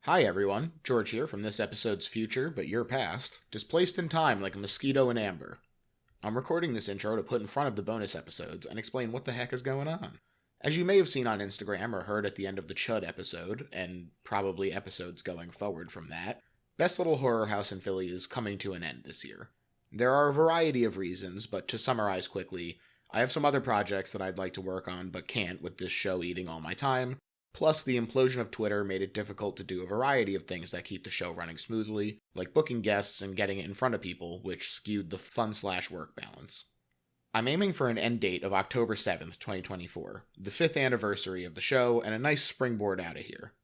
Hi everyone, George here from this episode's future, but your past, displaced in time like a mosquito in amber. I'm recording this intro to put in front of the bonus episodes and explain what the heck is going on. As you may have seen on Instagram or heard at the end of the Chud episode, and probably episodes going forward from that, Best Little Horror House in Philly is coming to an end this year. There are a variety of reasons, but to summarize quickly, I have some other projects that I'd like to work on but can't with this show eating all my time. Plus, the implosion of Twitter made it difficult to do a variety of things that keep the show running smoothly, like booking guests and getting it in front of people, which skewed the fun/work balance. I'm aiming for an end date of October 7th, 2024, the 5th anniversary of the show, and a nice springboard out of here.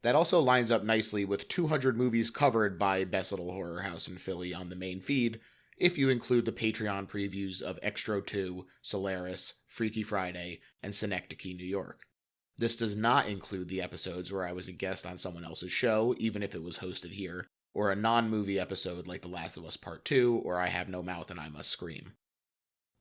That also lines up nicely with 200 movies covered by Best Little Horror House in Philly on the main feed, if you include the Patreon previews of Extro 2, Solaris, Freaky Friday, and Synecdoche, New York. This does not include the episodes where I was a guest on someone else's show, even if it was hosted here, or a non-movie episode like The Last of Us Part 2, or I Have No Mouth and I Must Scream.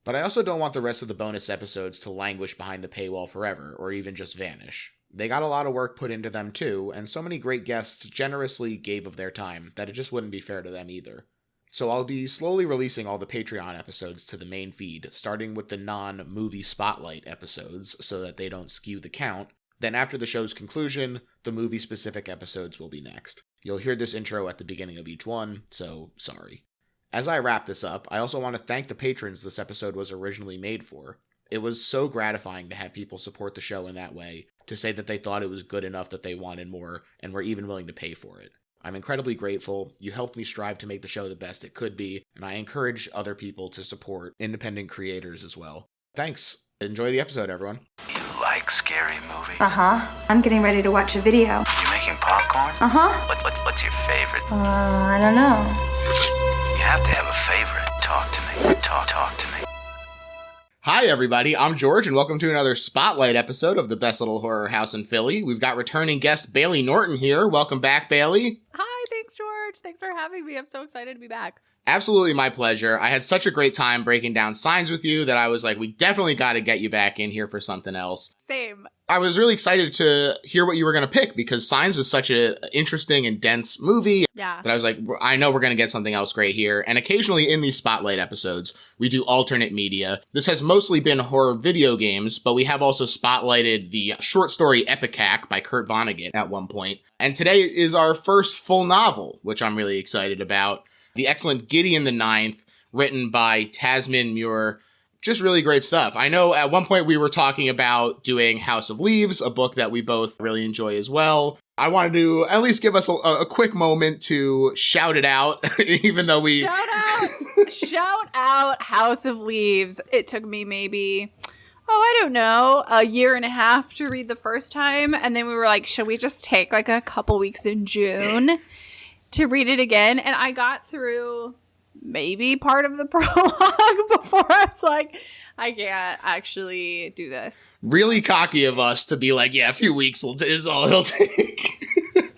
But I also don't want the rest of the bonus episodes to languish behind the paywall forever, or even just vanish. They got a lot of work put into them too, and so many great guests generously gave of their time that it just wouldn't be fair to them either. So I'll be slowly releasing all the Patreon episodes to the main feed, starting with the non-movie spotlight episodes so that they don't skew the count. Then after the show's conclusion, the movie-specific episodes will be next. You'll hear this intro at the beginning of each one, so sorry. As I wrap this up, I also want to thank the patrons this episode was originally made for. It was so gratifying to have people support the show in that way, to say that they thought it was good enough that they wanted more, and were even willing to pay for it. I'm incredibly grateful. You helped me strive to make the show the best it could be, and I encourage other people to support independent creators as well. Thanks. Enjoy the episode, everyone. You like scary movies? Uh-huh. I'm getting ready to watch a video. You making popcorn? Uh-huh. What's your favorite? I don't know. You have to have a favorite. Talk to me. Talk to me. Hi, everybody. I'm George, and welcome to another Spotlight episode of the Best Little Horror House in Philly. We've got returning guest Bailey Norton here. Welcome back, Bailey. Hi, thanks, George. Thanks for having me. I'm so excited to be back. Absolutely my pleasure. I had such a great time breaking down Signs with you that I was like, we definitely got to get you back in here for something else. Same. I was really excited to hear what you were going to pick because Signs is such an interesting and dense movie. Yeah. But I was like, I know we're going to get something else great here. And occasionally in these Spotlight episodes, we do alternate media. This has mostly been horror video games, but we have also spotlighted the short story Epicac by Kurt Vonnegut at one point. And today is our first full novel, which I'm really excited about. The excellent Gideon the Ninth, written by Tamsyn Muir. Just really great stuff. I know at one point we were talking about doing House of Leaves, a book that we both really enjoy as well. I wanted to at least give us a quick moment to shout it out, even though we... Shout out House of Leaves. It took me maybe... I don't know, a year and a half to read the first time. And then we were like, should we just take like a couple weeks in June to read it again? And I got through maybe part of the prologue before I was like, I can't actually do this. Really cocky of us to be like, yeah, a few weeks is all it'll take.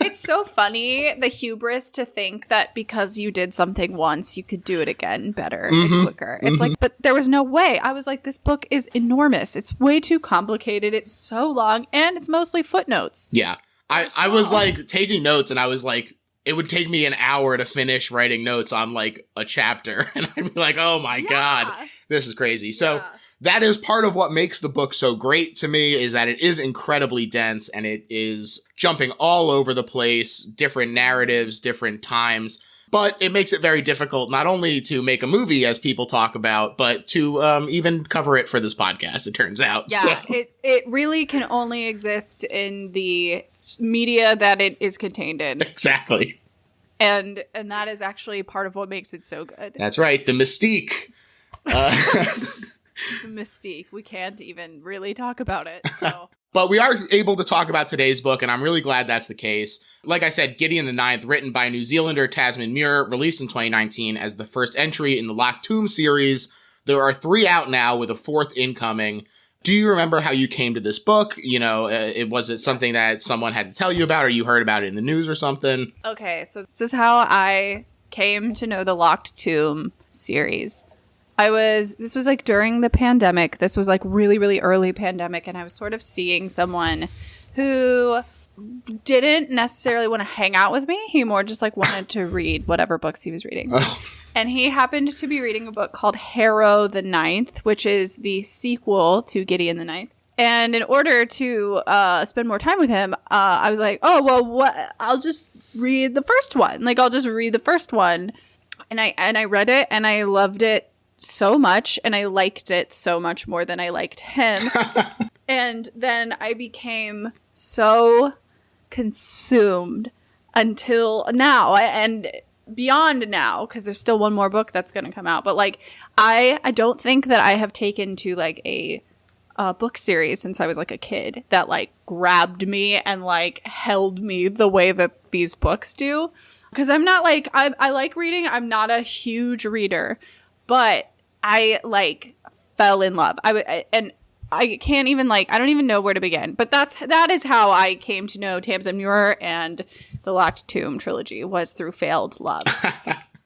It's so funny, the hubris to think that because you did something once, you could do it again better and quicker. It's like, but there was no way. I was like, this book is enormous. It's way too complicated. It's so long, and it's mostly footnotes. Yeah. I was like taking notes, and I was like, it would take me an hour to finish writing notes on like a chapter. And I'd be like, oh my God, this is crazy. So that is part of what makes the book so great to me, is that it is incredibly dense and it is jumping all over the place, different narratives, different times. But it makes it very difficult not only to make a movie, as people talk about, but to even cover it for this podcast, it turns out. Yeah, so. It really can only exist in the media that it is contained in. Exactly. And that is actually part of what makes it so good. That's right, the mystique. The mystique. We can't even really talk about it, so... But we are able to talk about today's book, and I'm really glad that's the case. Like I said, Gideon the Ninth, written by New Zealander Tamsyn Muir, released in 2019 as the first entry in the Locked Tomb series. There are 3 out now, with a 4th incoming. Do you remember how you came to this book? You know, was it something that someone had to tell you about, or you heard about it in the news or something? Okay, so this is how I came to know the Locked Tomb series. This was like during the pandemic. This was like really, really early pandemic. And I was sort of seeing someone who didn't necessarily want to hang out with me. He more just like wanted to read whatever books he was reading. And he happened to be reading a book called Harrow the Ninth, which is the sequel to Gideon the Ninth. And in order to spend more time with him, I was like, oh, well, what? I'll just read the first one. Like, I'll just read the first one. And I read it, and I loved it so much, and I liked it so much more than I liked him. And then I became so consumed until now, and beyond now, because there's still one more book that's going to come out. But, like, I don't think that I have taken to, like, a book series since I was like a kid that like grabbed me and like held me the way that these books do. Because I'm not like, I like reading. I'm not a huge reader, but I like fell in love. And I can't even like, I don't even know where to begin. But that is how I came to know Tamsyn Muir and the Locked Tomb trilogy, was through failed love.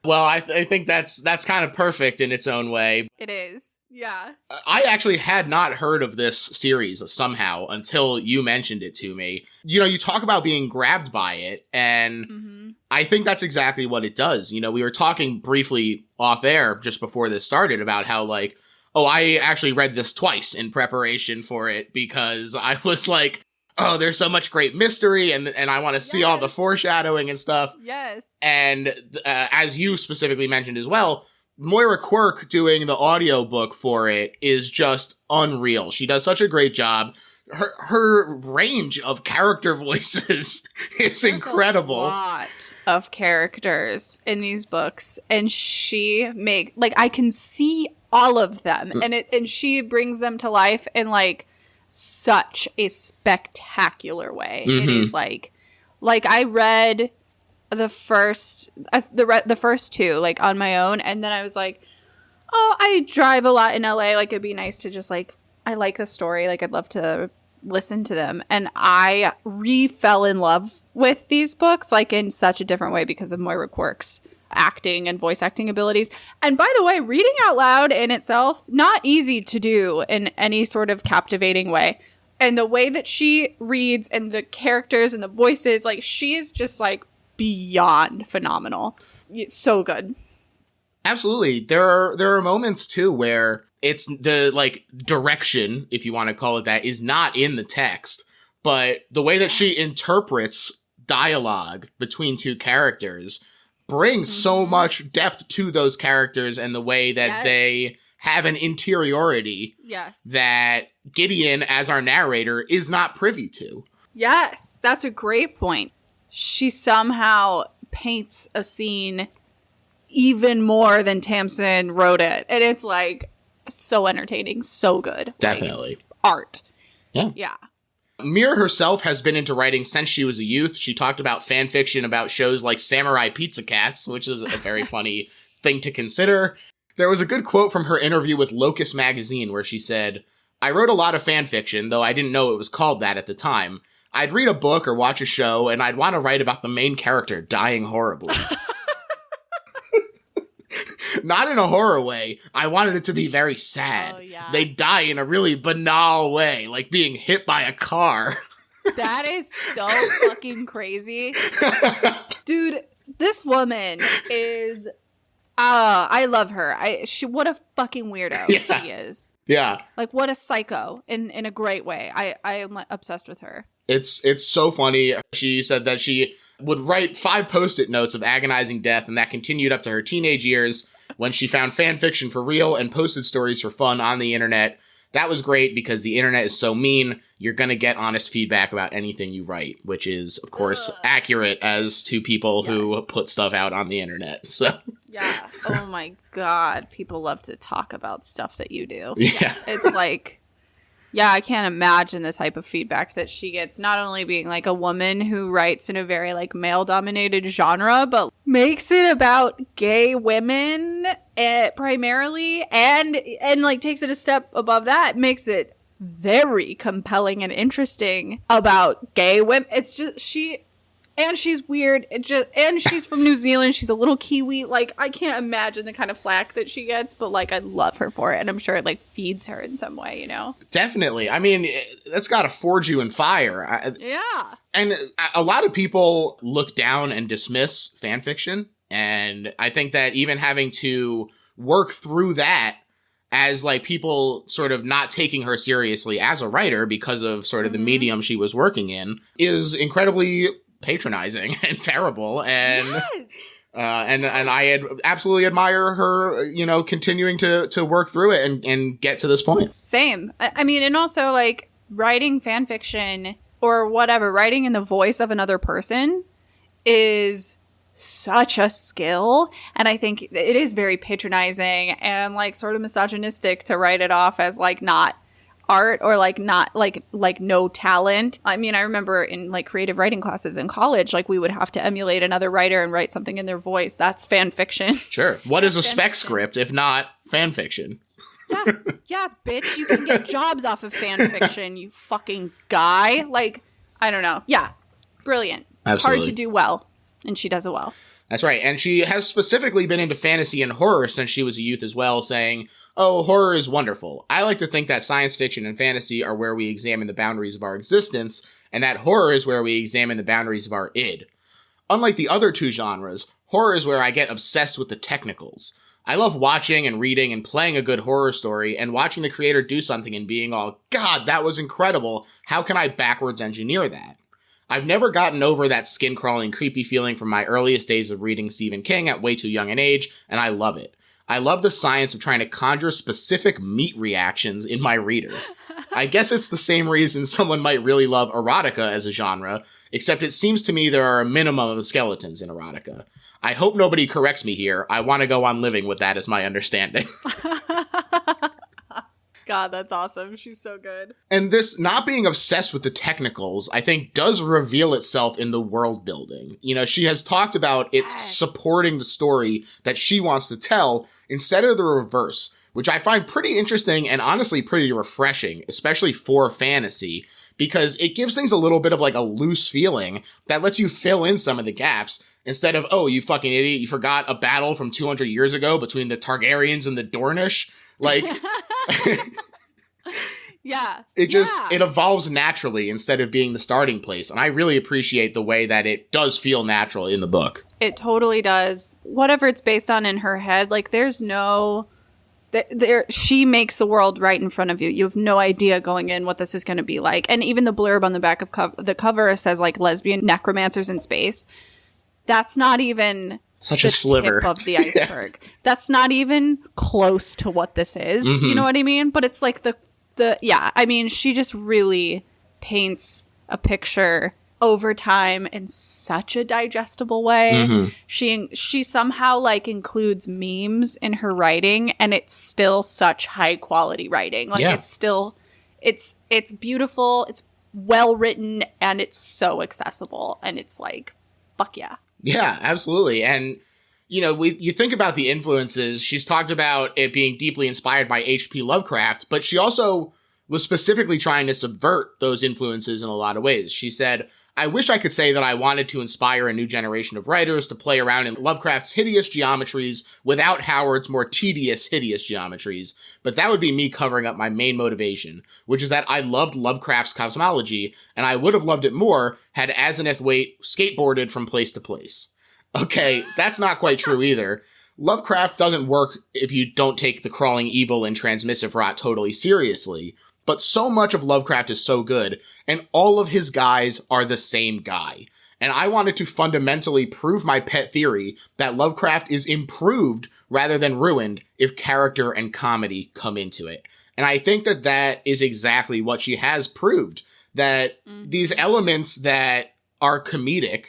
Well, I think that's kind of perfect in its own way. It is. Yeah. I actually had not heard of this series somehow until you mentioned it to me. You know, you talk about being grabbed by it, and I think that's exactly what it does. You know, we were talking briefly off air just before this started about how, like, oh, I actually read this twice in preparation for it because I was like, oh, there's so much great mystery, and I want to see all the foreshadowing and stuff. Yes. And as you specifically mentioned as well, Moira Quirk doing the audiobook for it is just unreal. She does such a great job. Her range of character voices is incredible. A lot of characters in these books, and she I can see all of them, and she brings them to life in like such a spectacular way. It is like I read the first two like on my own, and then I was like, oh, I drive a lot in LA, like it'd be nice to just like, I like the story, like I'd love to listen to them. And I fell in love with these books like in such a different way because of Moira Quirk's acting and voice acting abilities. And by the way, reading out loud in itself, not easy to do in any sort of captivating way. And the way that she reads and the characters and the voices, like she is just like beyond phenomenal. It's so good. Absolutely. There are moments too where it's the like direction, if you want to call it that, is not in the text, but the way that she interprets dialogue between two characters brings so much depth to those characters, and the way that they have an interiority that Gideon, as our narrator, is not privy to. Yes, that's a great point. She somehow paints a scene even more than Tamsyn wrote it. And it's like so entertaining, so good. Definitely. Like, art. Yeah. Yeah. Muir herself has been into writing since she was a youth. She talked about fan fiction about shows like Samurai Pizza Cats, which is a very funny thing to consider. There was a good quote from her interview with Locus magazine where she said, "I wrote a lot of fan fiction, though I didn't know it was called that at the time. I'd read a book or watch a show, and I'd want to write about the main character dying horribly." Not in a horror way. I wanted it to be very sad. Oh, yeah. They die in a really banal way, like being hit by a car. That is so fucking crazy. Dude, this woman is... I love her. What a fucking weirdo she is. Yeah. Like, what a psycho in a great way. I am like, obsessed with her. It's so funny. She said that she would write 5 Post-it notes of agonizing death, and that continued up to her teenage years when she found fan fiction for real and posted stories for fun on the internet. That was great because the internet is so mean. You're going to get honest feedback about anything you write, which is, of course, accurate as to people who put stuff out on the internet. So yeah. Oh my God. People love to talk about stuff that you do. Yeah. It's like, yeah, I can't imagine the type of feedback that she gets, not only being like a woman who writes in a very like male dominated genre, but makes it about gay women primarily, and like takes it a step above that, makes it very compelling and interesting about gay women. It's just, And she's weird. And she's from New Zealand. She's a little Kiwi. Like, I can't imagine the kind of flack that she gets, but like, I love her for it. And I'm sure it like feeds her in some way, you know? Definitely. I mean, that's got to forge you in fire. Yeah. And a lot of people look down and dismiss fan fiction. And I think that even having to work through that as like people sort of not taking her seriously as a writer because of sort of the medium she was working in is incredibly patronizing and terrible. And and I absolutely admire her, you know, continuing to work through it and get to this point. Same. I mean, and also like writing fan fiction or whatever, writing in the voice of another person is such a skill, and I think it is very patronizing and like sort of misogynistic to write it off as like not art or like not like no talent. I mean, I remember in like creative writing classes in college, like we would have to emulate another writer and write something in their voice. That's fan fiction. Sure. What is a spec script if not fan fiction? Yeah, bitch, you can get jobs off of fan fiction, you fucking guy. Like, I don't know. Yeah, brilliant. Absolutely. Hard to do well. And she does it well. That's right. And she has specifically been into fantasy and horror since she was a youth as well, saying, oh, horror is wonderful. I like to think that science fiction and fantasy are where we examine the boundaries of our existence, and that horror is where we examine the boundaries of our id. Unlike the other two genres, horror is where I get obsessed with the technicals. I love watching and reading and playing a good horror story and watching the creator do something and being all, God, that was incredible. How can I backwards engineer that? I've never gotten over that skin-crawling, creepy feeling from my earliest days of reading Stephen King at way too young an age, and I love it. I love the science of trying to conjure specific meat reactions in my reader. I guess it's the same reason someone might really love erotica as a genre, except it seems to me there are a minimum of skeletons in erotica. I hope nobody corrects me here. I want to go on living with that as my understanding. God, that's awesome. She's so good. And this not being obsessed with the technicals, I think, does reveal itself in the world building. You know, she has talked about it supporting the story that she wants to tell instead of the reverse, which I find pretty interesting and honestly pretty refreshing, especially for fantasy, because it gives things a little bit of like a loose feeling that lets you fill in some of the gaps instead of, oh, you fucking idiot, you forgot a battle from 200 years ago between the Targaryens and the Dornish. Like, yeah, it evolves naturally instead of being the starting place. And I really appreciate the way that it does feel natural in the book. It totally does. Whatever it's based on in her head, like there's no, she makes the world right in front of you. You have no idea going in what this is going to be like. And even the blurb on the back of the cover says like lesbian necromancers in space. That's not even such a sliver tip of the iceberg. Yeah. That's not even close to what this is. Mm-hmm. You know what I mean? But it's like yeah, I mean, she just really paints a picture over time in such a digestible way. Mm-hmm. She somehow like includes memes in her writing, and it's still such high quality writing. Like it's still it's beautiful, it's well written, and it's so accessible, and it's like fuck yeah. Yeah, absolutely. And, you know, you think about the influences. She's talked about it being deeply inspired by H.P. Lovecraft, but she also was specifically trying to subvert those influences in a lot of ways. She said, I wish I could say that I wanted to inspire a new generation of writers to play around in Lovecraft's hideous geometries without Howard's more tedious, hideous geometries, but that would be me covering up my main motivation, which is that I loved Lovecraft's cosmology, and I would have loved it more had Asenath Waite skateboarded from place to place. Okay, that's not quite true either. Lovecraft doesn't work if you don't take the crawling evil and transmissive rot totally seriously, but so much of Lovecraft is so good, and all of his guys are the same guy. And I wanted to fundamentally prove my pet theory that Lovecraft is improved rather than ruined if character and comedy come into it. And I think that that is exactly what she has proved, that these elements that are comedic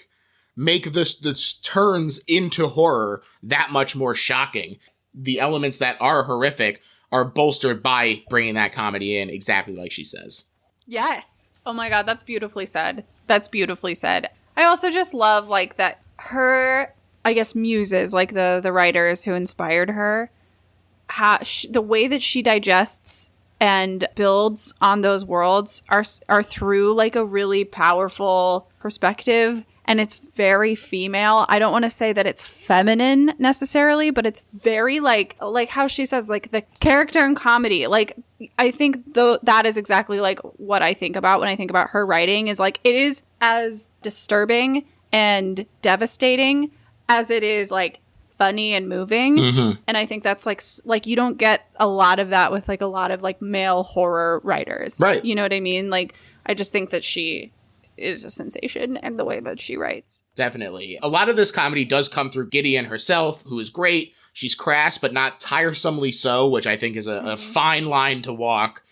make the turns into horror that much more shocking. The elements that are horrific are bolstered by bringing that comedy in, exactly like she says. Yes. Oh my God, that's beautifully said. That's beautifully said. I also just love, like, that her, I guess, muses, like the writers who inspired her, the way that she digests and builds on those worlds are through, like, a really powerful perspective and it's very female. I don't want to say that it's feminine necessarily, but it's very like how she says, like, the character in comedy. Like, I think that is exactly like what I think about when I think about her writing, is like, it is as disturbing and devastating as it is like funny and moving. And I think that's like you don't get a lot of that with like a lot of like male horror writers, right? You know what I mean? Like, I just think that she is a sensation, and the way that she writes. Definitely. A lot of this comedy does come through Gideon herself, who is great. She's crass, but not tiresomely so, which I think is a fine line to walk.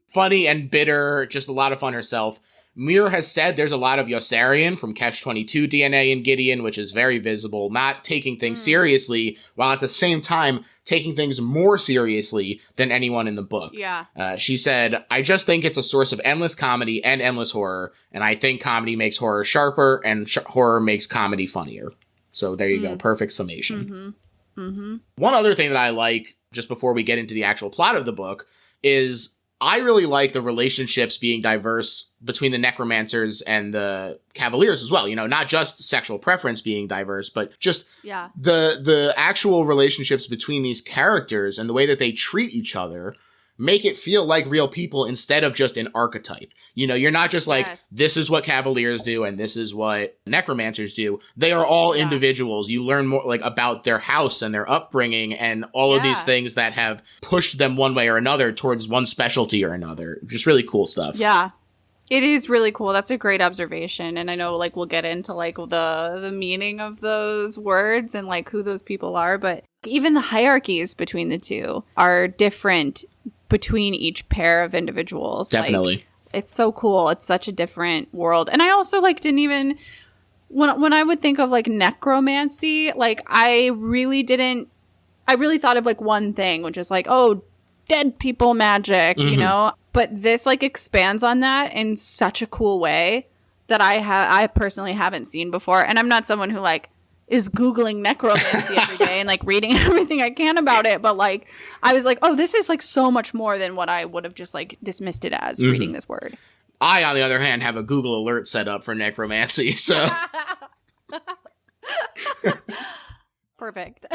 Funny and bitter, just a lot of fun herself. Muir has said there's a lot of Yossarian from Catch-22 DNA in Gideon, which is very visible, not taking things seriously, while at the same time taking things more seriously than anyone in the book. Yeah. She said, I just think it's a source of endless comedy and endless horror, and I think comedy makes horror sharper, and horror makes comedy funnier. So there you go. Perfect summation. One other thing that I like, just before we get into the actual plot of the book, is I really like the relationships being diverse between the necromancers and the cavaliers as well. You know, not just sexual preference being diverse, but just the actual relationships between these characters and the way that they treat each other make it feel like real people instead of just an archetype. You know, you're not just like, this is what cavaliers do and this is what necromancers do. They are all individuals. You learn more like about their house and their upbringing and all of these things that have pushed them one way or another towards one specialty or another. Just really cool stuff. Yeah. It is really cool. That's a great observation. And I know, like, we'll get into, like, the meaning of those words and, like, who those people are. But even the hierarchies between the two are different between each pair of individuals. Definitely. Like, it's so cool. It's such a different world. And I also, like, didn't even... When I would think of, like, necromancy, like, I really thought of, like, one thing, which is, like, oh, dead people magic, you know? But this, like, expands on that in such a cool way that I personally haven't seen before. And I'm not someone who, like, is Googling necromancy every day and, like, reading everything I can about it. But, like, I was like, oh, this is, like, so much more than what I would have just, like, dismissed it as reading this word. I, on the other hand, have a Google alert set up for necromancy, so... Perfect.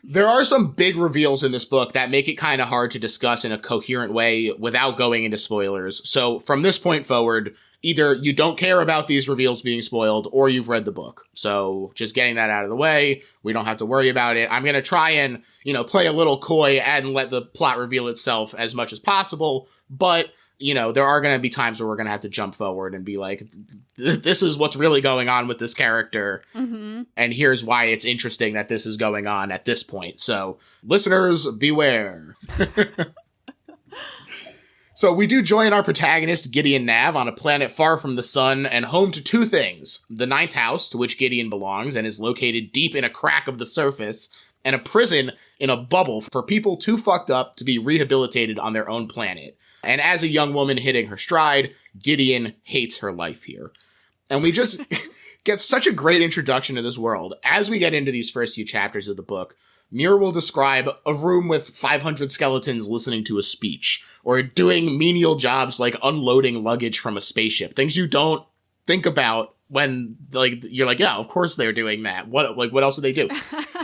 There are some big reveals in this book that make it kind of hard to discuss in a coherent way without going into spoilers. So from this point forward, either you don't care about these reveals being spoiled or you've read the book. So just getting that out of the way, we don't have to worry about it. I'm going to try and, you know, play a little coy and let the plot reveal itself as much as possible. But, you know, there are going to be times where we're going to have to jump forward and be like, this is what's really going on with this character. And here's why it's interesting that this is going on at this point. So listeners, beware. So we do join our protagonist, Gideon Nav, on a planet far from the sun and home to two things. The Ninth House, to which Gideon belongs and is located deep in a crack of the surface, and a prison in a bubble for people too fucked up to be rehabilitated on their own planet. And as a young woman hitting her stride, Gideon hates her life here. And we just get such a great introduction to this world. As we get into these first few chapters of the book, Muir will describe a room with 500 skeletons listening to a speech, or doing menial jobs like unloading luggage from a spaceship. Things you don't think about when, like, you're like, yeah, of course they're doing that. What else do they do?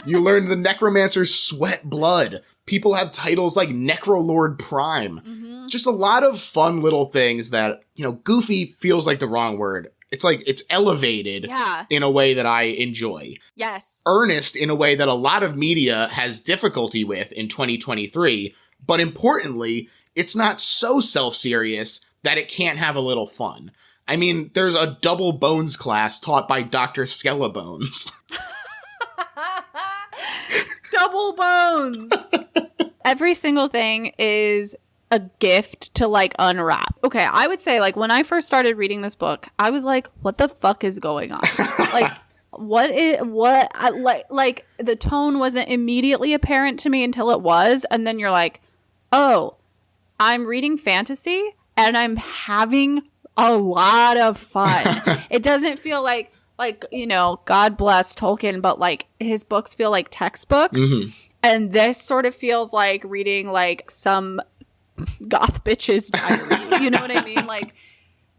You learn the necromancers sweat blood. People have titles like Necrolord Prime. Just a lot of fun little things that, you know, goofy feels like the wrong word. It's like, it's elevated in a way that I enjoy. Yes. Earnest in a way that a lot of media has difficulty with in 2023. But importantly, it's not so self-serious that it can't have a little fun. I mean, there's a double bones class taught by Dr. Skellebones. Double bones! Every single thing is a gift to, like, unwrap. Okay, I would say, like, when I first started reading this book, I was like, what the fuck is going on? Like, like, the tone wasn't immediately apparent to me until it was, and then you're like, oh, I'm reading fantasy, and I'm having a lot of fun. It doesn't feel like, you know, God bless Tolkien, but, like, his books feel like textbooks, and this sort of feels like reading, like, some goth bitch's diary. You know what I mean? Like,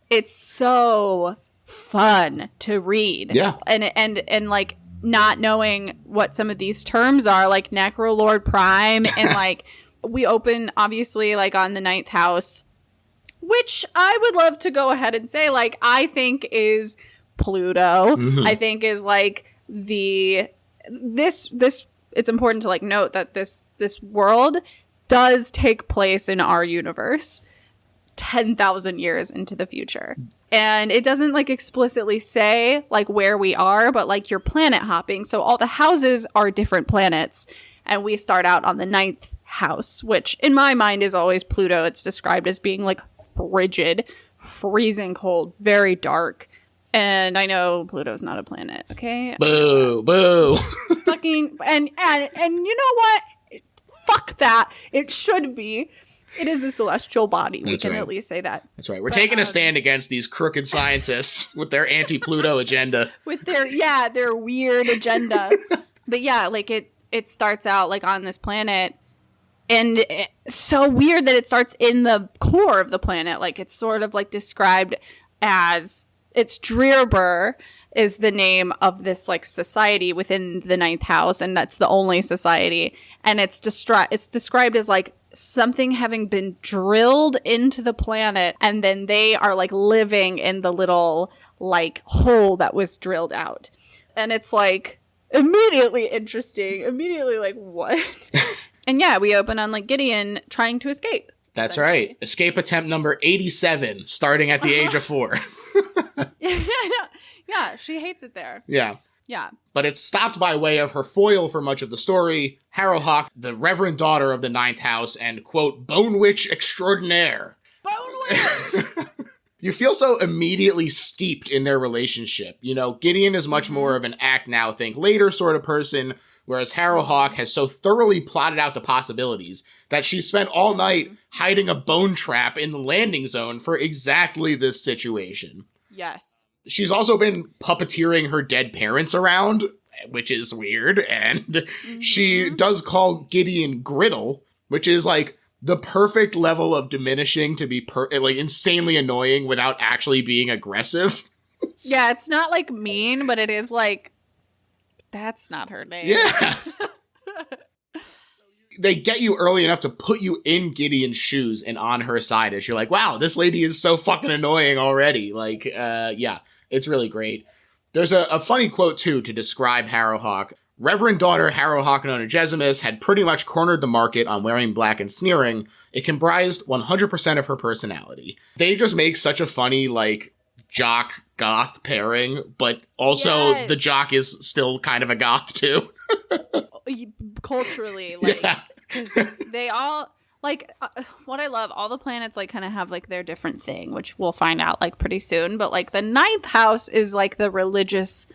it's so fun to read. Yeah. And like not knowing what some of these terms are, like Necrolord Prime, and like we open obviously like on the ninth house, which I would love to go ahead and say like I think is Pluto. I think is like this it's important to like note that this world does take place in our universe 10,000 years into the future. And it doesn't like explicitly say like where we are, but like you're planet hopping. So all the houses are different planets. And we start out on the ninth house, which in my mind is always Pluto. It's described as being like frigid, freezing cold, very dark. And I know Pluto's not a planet, okay? Boo, boo. Fucking and you know what? Fuck that. It should be. It is a celestial body. We can at least say that. That's right. We're taking a stand against these crooked scientists with their anti-Pluto agenda. With their weird agenda. But yeah, like it starts out like on this planet, and it's so weird that it starts in the core of the planet. Like it's sort of like described as it's Dreerbur is the name of this like society within the ninth house, and that's the only society. And it's described as like something having been drilled into the planet, and then they are like living in the little like hole that was drilled out. And it's like immediately interesting, immediately like what? And yeah, we open on like Gideon trying to escape. That's right. Escape attempt number 87, starting at the age of 4. Yeah, she hates it there. Yeah. Yeah. But it's stopped by way of her foil for much of the story, Harrowhawk, the reverend daughter of the ninth house, and, quote, bone witch extraordinaire. Bone witch! You feel so immediately steeped in their relationship. You know, Gideon is much more of an act now, think later sort of person, whereas Harrowhawk has so thoroughly plotted out the possibilities that she spent all night hiding a bone trap in the landing zone for exactly this situation. Yes. She's also been puppeteering her dead parents around, which is weird, and she does call Gideon Griddle, which is like the perfect level of diminishing to be like insanely annoying without actually being aggressive. Yeah, it's not like mean, but it is like, that's not her name. Yeah. They get you early enough to put you in Gideon's shoes and on her side as you're like, wow, this lady is so fucking annoying already. Like, yeah, it's really great. There's a funny quote, too, to describe Harrowhawk. Reverend daughter Harrowhawk and Onegesimus had pretty much cornered the market on wearing black and sneering. It comprised 100% of her personality. They just make such a funny, like, jock-goth pairing, but also the jock is still kind of a goth, too. Culturally, like, yeah. 'cause they all, like, what I love, all the planets, like, kind of have, like, their different thing, which we'll find out, like, pretty soon, but, like, the ninth house is, like, the religious,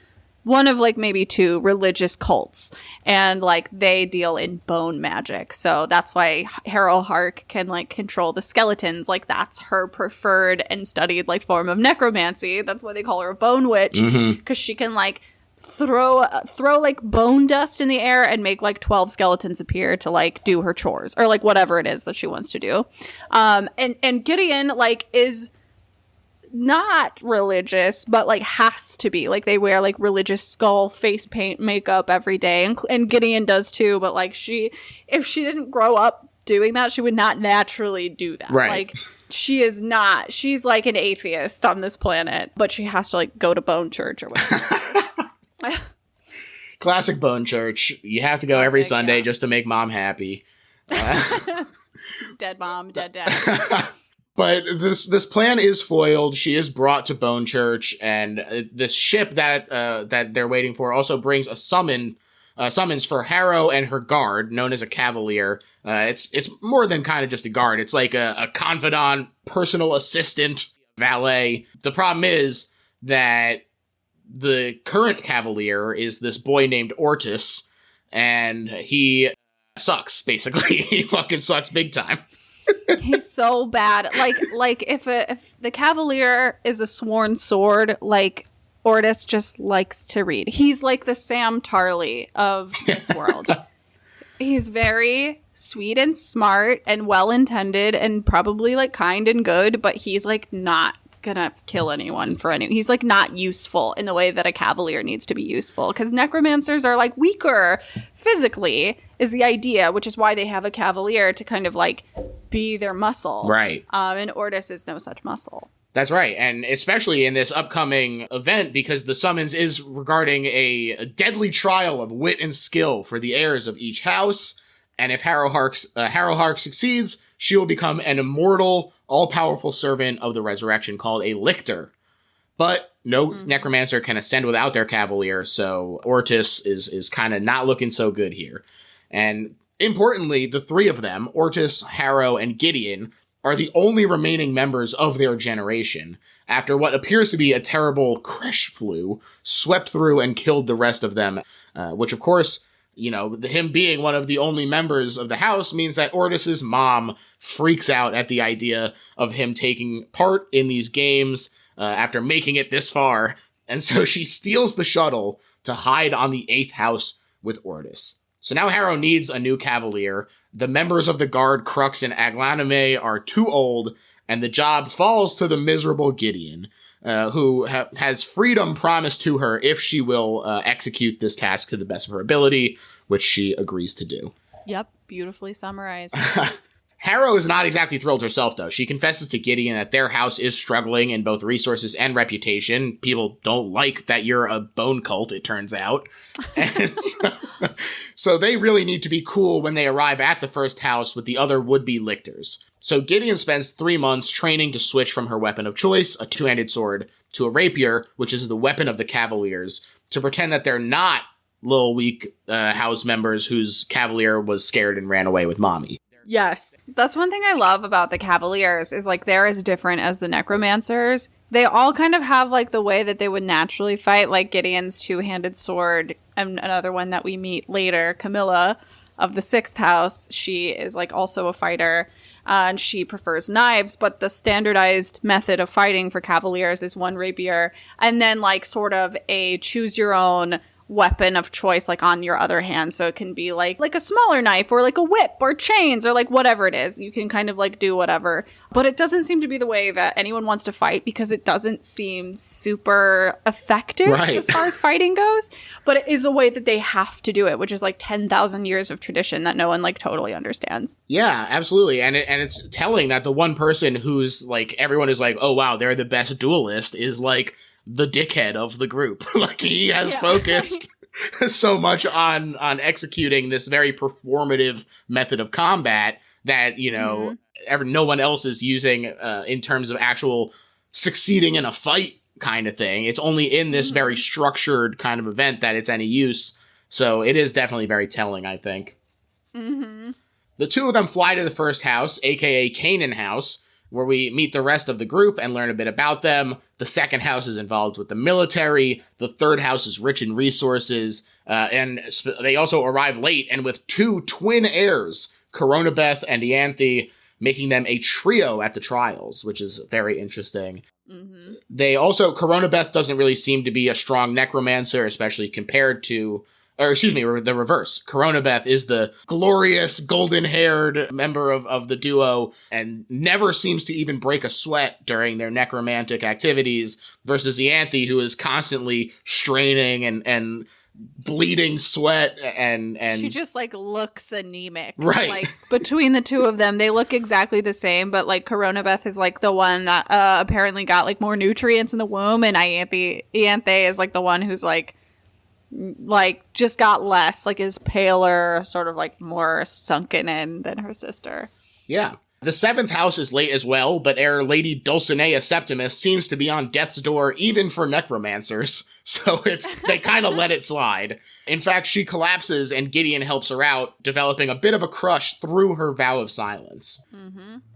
one of, like, maybe 2 religious cults, and, like, they deal in bone magic, so that's why Harrowhark can, like, control the skeletons, like, that's her preferred and studied, like, form of necromancy, that's why they call her a bone witch, because she can, like, throw like bone dust in the air and make like 12 skeletons appear to like do her chores or like whatever it is that she wants to do. And Gideon like is not religious, but like has to be. Like they wear like religious skull face paint makeup every day, and Gideon does too. But like if she didn't grow up doing that, she would not naturally do that. Right. Like she is not. She's like an atheist on this planet, but she has to like go to bone church or whatever. Classic bone church. You have to go every Sunday just to make mom happy. Dead mom, dead dad. But this plan is foiled. She is brought to Bone Church, and this ship that they're waiting for also brings a summons for Harrow and her guard, known as a cavalier. It's more than kind of just a guard. It's like a confidant, personal assistant, valet. The problem is that the current cavalier is this boy named Ortis, and he sucks, basically. He fucking sucks big time. He's so bad. Like if the cavalier is a sworn sword, like Ortis just likes to read. He's like the Sam Tarly of this world. He's very sweet and smart and well-intended and probably like kind and good, but he's like not gonna kill anyone for any. He's like not useful in the way that a cavalier needs to be useful, because necromancers are like weaker physically is the idea, which is why they have a cavalier to kind of like be their muscle. Right. And Ortis is no such muscle. That's right, and especially in this upcoming event, because the summons is regarding a deadly trial of wit and skill for the heirs of each house, and if Harrowhark succeeds, she will become an immortal, all-powerful servant of the resurrection called a lictor. But no necromancer can ascend without their cavalier, so Ortis is kind of not looking so good here. And importantly, the three of them, Ortis, Harrow, and Gideon, are the only remaining members of their generation, after what appears to be a terrible Kresh flu swept through and killed the rest of them, which of course, you know, him being one of the only members of the house means that Ortis's mom freaks out at the idea of him taking part in these games after making it this far, and so she steals the shuttle to hide on the 8th house with Ortis. So now Harrow needs a new cavalier. The members of the guard, Crux and Aglanime, are too old, and the job falls to the miserable Gideon, who has freedom promised to her if she will execute this task to the best of her ability, which she agrees to do. Yep, beautifully summarized. Harrow is not exactly thrilled herself, though. She confesses to Gideon that their house is struggling in both resources and reputation. People don't like that you're a bone cult, it turns out. And so they really need to be cool when they arrive at the first house with the other would-be lictors. So Gideon spends 3 months training to switch from her weapon of choice, a two-handed sword, to a rapier, which is the weapon of the Cavaliers, to pretend that they're not little weak house members whose cavalier was scared and ran away with mommy. Yes. That's one thing I love about the Cavaliers is like they're as different as the necromancers. They all kind of have like the way that they would naturally fight, like Gideon's two-handed sword, and another one that we meet later, Camilla of the 6th house. She is like also a fighter, and she prefers knives, but the standardized method of fighting for Cavaliers is one rapier and then like sort of a choose your own weapon of choice like on your other hand, so it can be like a smaller knife or like a whip or chains or like whatever it is. You can kind of like do whatever, but it doesn't seem to be the way that anyone wants to fight because it doesn't seem super effective as far as fighting goes, but it is the way that they have to do it, which is like 10,000 years of tradition that no one like totally understands. Yeah, absolutely. And it's telling that the one person who's like everyone is like, oh wow, they're the best duelist is like the dickhead of the group. Like he has focused so much on executing this very performative method of combat that, you know, no one else is using in terms of actual succeeding in a fight kind of thing. It's only in this very structured kind of event that it's any use. So it is definitely very telling, I think. The two of them fly to the first house, aka Canaan House, where we meet the rest of the group and learn a bit about them. The second house is involved with the military. The third house is rich in resources. And they also arrive late and with 2 twin heirs, Coronabeth and Ianthe, making them a trio at the trials, which is very interesting. They also, Coronabeth doesn't really seem to be a strong necromancer, especially compared to, or excuse me, the reverse. Coronabeth is the glorious golden-haired member of the duo and never seems to even break a sweat during their necromantic activities, versus Ianthe, who is constantly straining and bleeding sweat and she just like looks anemic. Right. Like between the two of them, they look exactly the same, but like Coronabeth is like the one that apparently got like more nutrients in the womb, and Ianthe is like the one who's like just got less, like is paler, sort of like more sunken in than her sister. Yeah. The 7th house is late as well, but Lady Dulcinea Septimus seems to be on death's door even for necromancers, so they kind of let it slide. In fact, she collapses and Gideon helps her out, developing a bit of a crush through her vow of silence.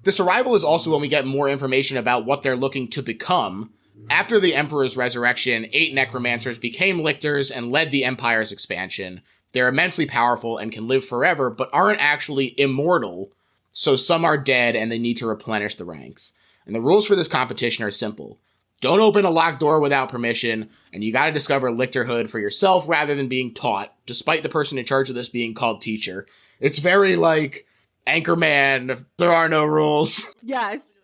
This arrival is also when we get more information about what they're looking to become. After the Emperor's resurrection, 8 necromancers became lictors and led the Empire's expansion. They're immensely powerful and can live forever, but aren't actually immortal, so some are dead and they need to replenish the ranks. And the rules for this competition are simple. Don't open a locked door without permission, and you gotta discover lictorhood for yourself rather than being taught, despite the person in charge of this being called teacher. It's very like Anchorman, there are no rules. Yes.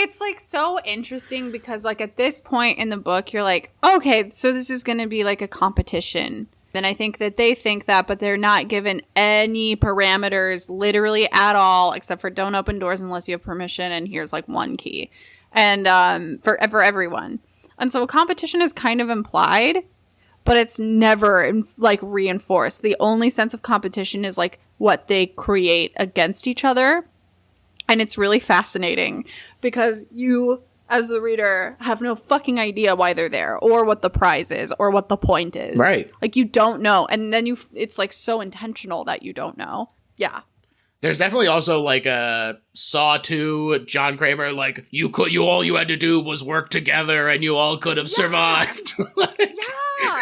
It's like so interesting because like at this point in the book, you're like, okay, so this is going to be like a competition. And I think that they think that, but they're not given any parameters literally at all, except for don't open doors unless you have permission. And here's like one key. And for everyone. And so a competition is kind of implied, but it's never like reinforced. The only sense of competition is like what they create against each other. And it's really fascinating because you, as the reader, have no fucking idea why they're there or what the prize is or what the point is. Right. Like you don't know. And then it's like so intentional that you don't know. Yeah. There's definitely also like a Saw 2, John Kramer, like all you had to do was work together and you all could have survived. Yeah.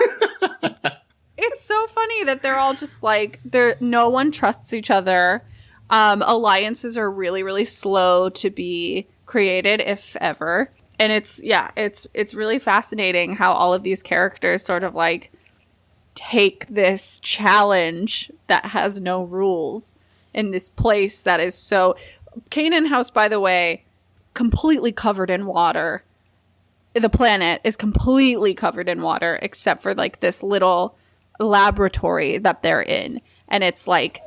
It's so funny that they're all just like, no one trusts each other. Alliances are really, really slow to be created, if ever. And it's really fascinating how all of these characters sort of like take this challenge that has no rules in this place that is so... Canaan House, by the way, completely covered in water. The planet is completely covered in water except for like this little laboratory that they're in. And it's like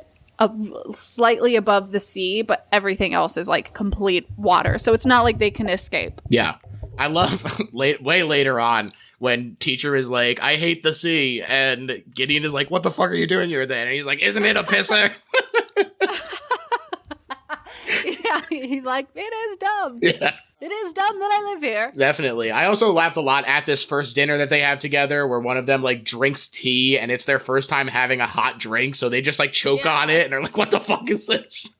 slightly above the sea, but everything else is like complete water. So it's not like they can escape. Yeah. I love way later on when teacher is like, I hate the sea. And Gideon is like, what the fuck are you doing here then? And he's like, isn't it a pisser? Yeah, he's like, it is dumb. Yeah. It is dumb that I live here. Definitely. I also laughed a lot at this first dinner that they have together where one of them like drinks tea and it's their first time having a hot drink. So they just like choke on it and they're like, what the fuck is this?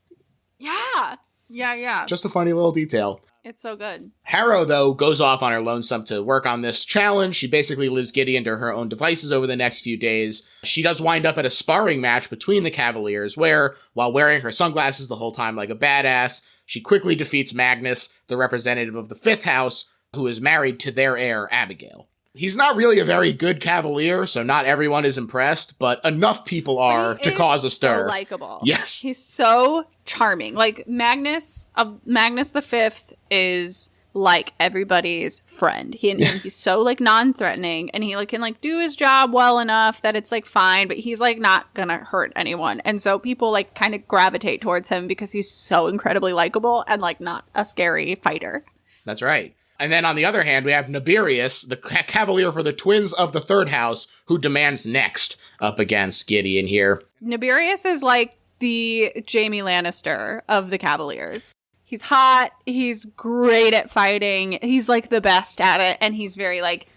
Yeah. Yeah. Just a funny little detail. It's so good. Harrow, though, goes off on her lonesome to work on this challenge. She basically leaves Gideon to her own devices over the next few days. She does wind up at a sparring match between the Cavaliers where, while wearing her sunglasses the whole time like a badass, she quickly defeats Magnus, the representative of the Fifth House, who is married to their heir, Abigail. He's not really a very good Cavalier, so not everyone is impressed, but enough people are to cause a stir. So likable. Yes. He's so charming. Like Magnus the Fifth is like everybody's friend. He's so like non-threatening and he like can like do his job well enough that it's like fine, but he's like not gonna hurt anyone. And so people like kind of gravitate towards him because he's so incredibly likable and like not a scary fighter. That's right. And then on the other hand, we have Naberius, the Cavalier for the Twins of the Third House, who demands next up against Gideon here. Naberius is like the Jaime Lannister of the Cavaliers. He's hot. He's great at fighting. He's like the best at it. And he's very like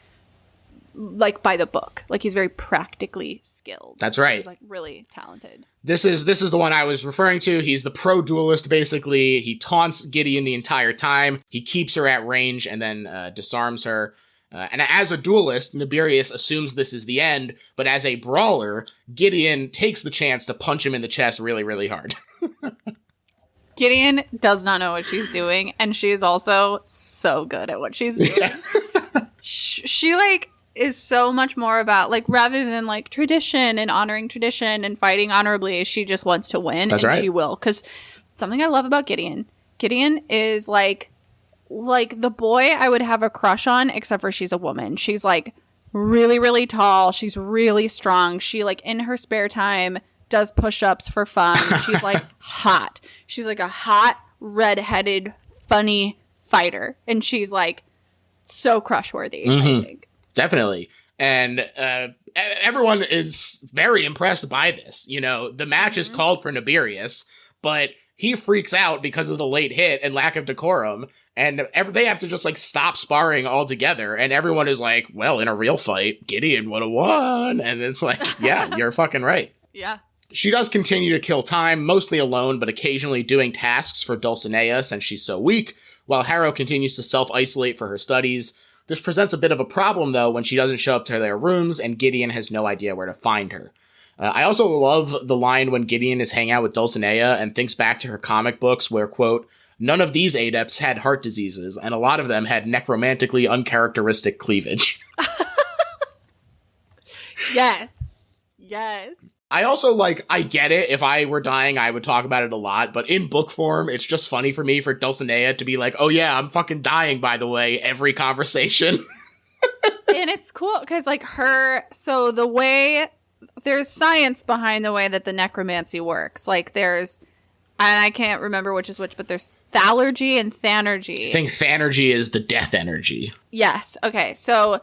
by the book. Like he's very practically skilled. That's right. He's like really talented. This is the one I was referring to. He's the pro duelist, basically. He taunts Gideon the entire time. He keeps her at range and then disarms her. And as a duelist, Naberius assumes this is the end, but as a brawler, Gideon takes the chance to punch him in the chest really, really hard. Gideon does not know what she's doing, and she is also so good at what she's doing. Yeah. She like is so much more about like rather than like tradition and honoring tradition and fighting honorably, she just wants to win. That's and right. She will. Because something I love about Gideon is like the boy I would have a crush on, except for she's a woman. She's like really, really tall. She's really strong. She like in her spare time does push-ups for fun. She's like hot. She's like a hot, red-headed, funny fighter. And she's like so crush-worthy, I think. Definitely. And everyone is very impressed by this. You know, the match is called for Naberius, but he freaks out because of the late hit and lack of decorum. And they have to just like stop sparring altogether. And everyone is like, well, in a real fight, Gideon would have won. And it's like, yeah, you're fucking right. Yeah. She does continue to kill time, mostly alone, but occasionally doing tasks for Dulcinea since she's so weak, while Harrow continues to self-isolate for her studies. This presents a bit of a problem, though, when she doesn't show up to their rooms and Gideon has no idea where to find her. I also love the line when Gideon is hanging out with Dulcinea and thinks back to her comic books where, quote, none of these adepts had heart diseases, and a lot of them had necromantically uncharacteristic cleavage. Yes. Yes. I also, like, I get it. If I were dying, I would talk about it a lot. But in book form, it's just funny for me for Dulcinea to be like, oh yeah, I'm fucking dying, by the way, every conversation. And it's cool because, like, so the way, there's science behind the way that the necromancy works. Like, there's, and I can't remember which is which, but there's thalergy and thanergy. I think thanergy is the death energy. Yes. Okay. So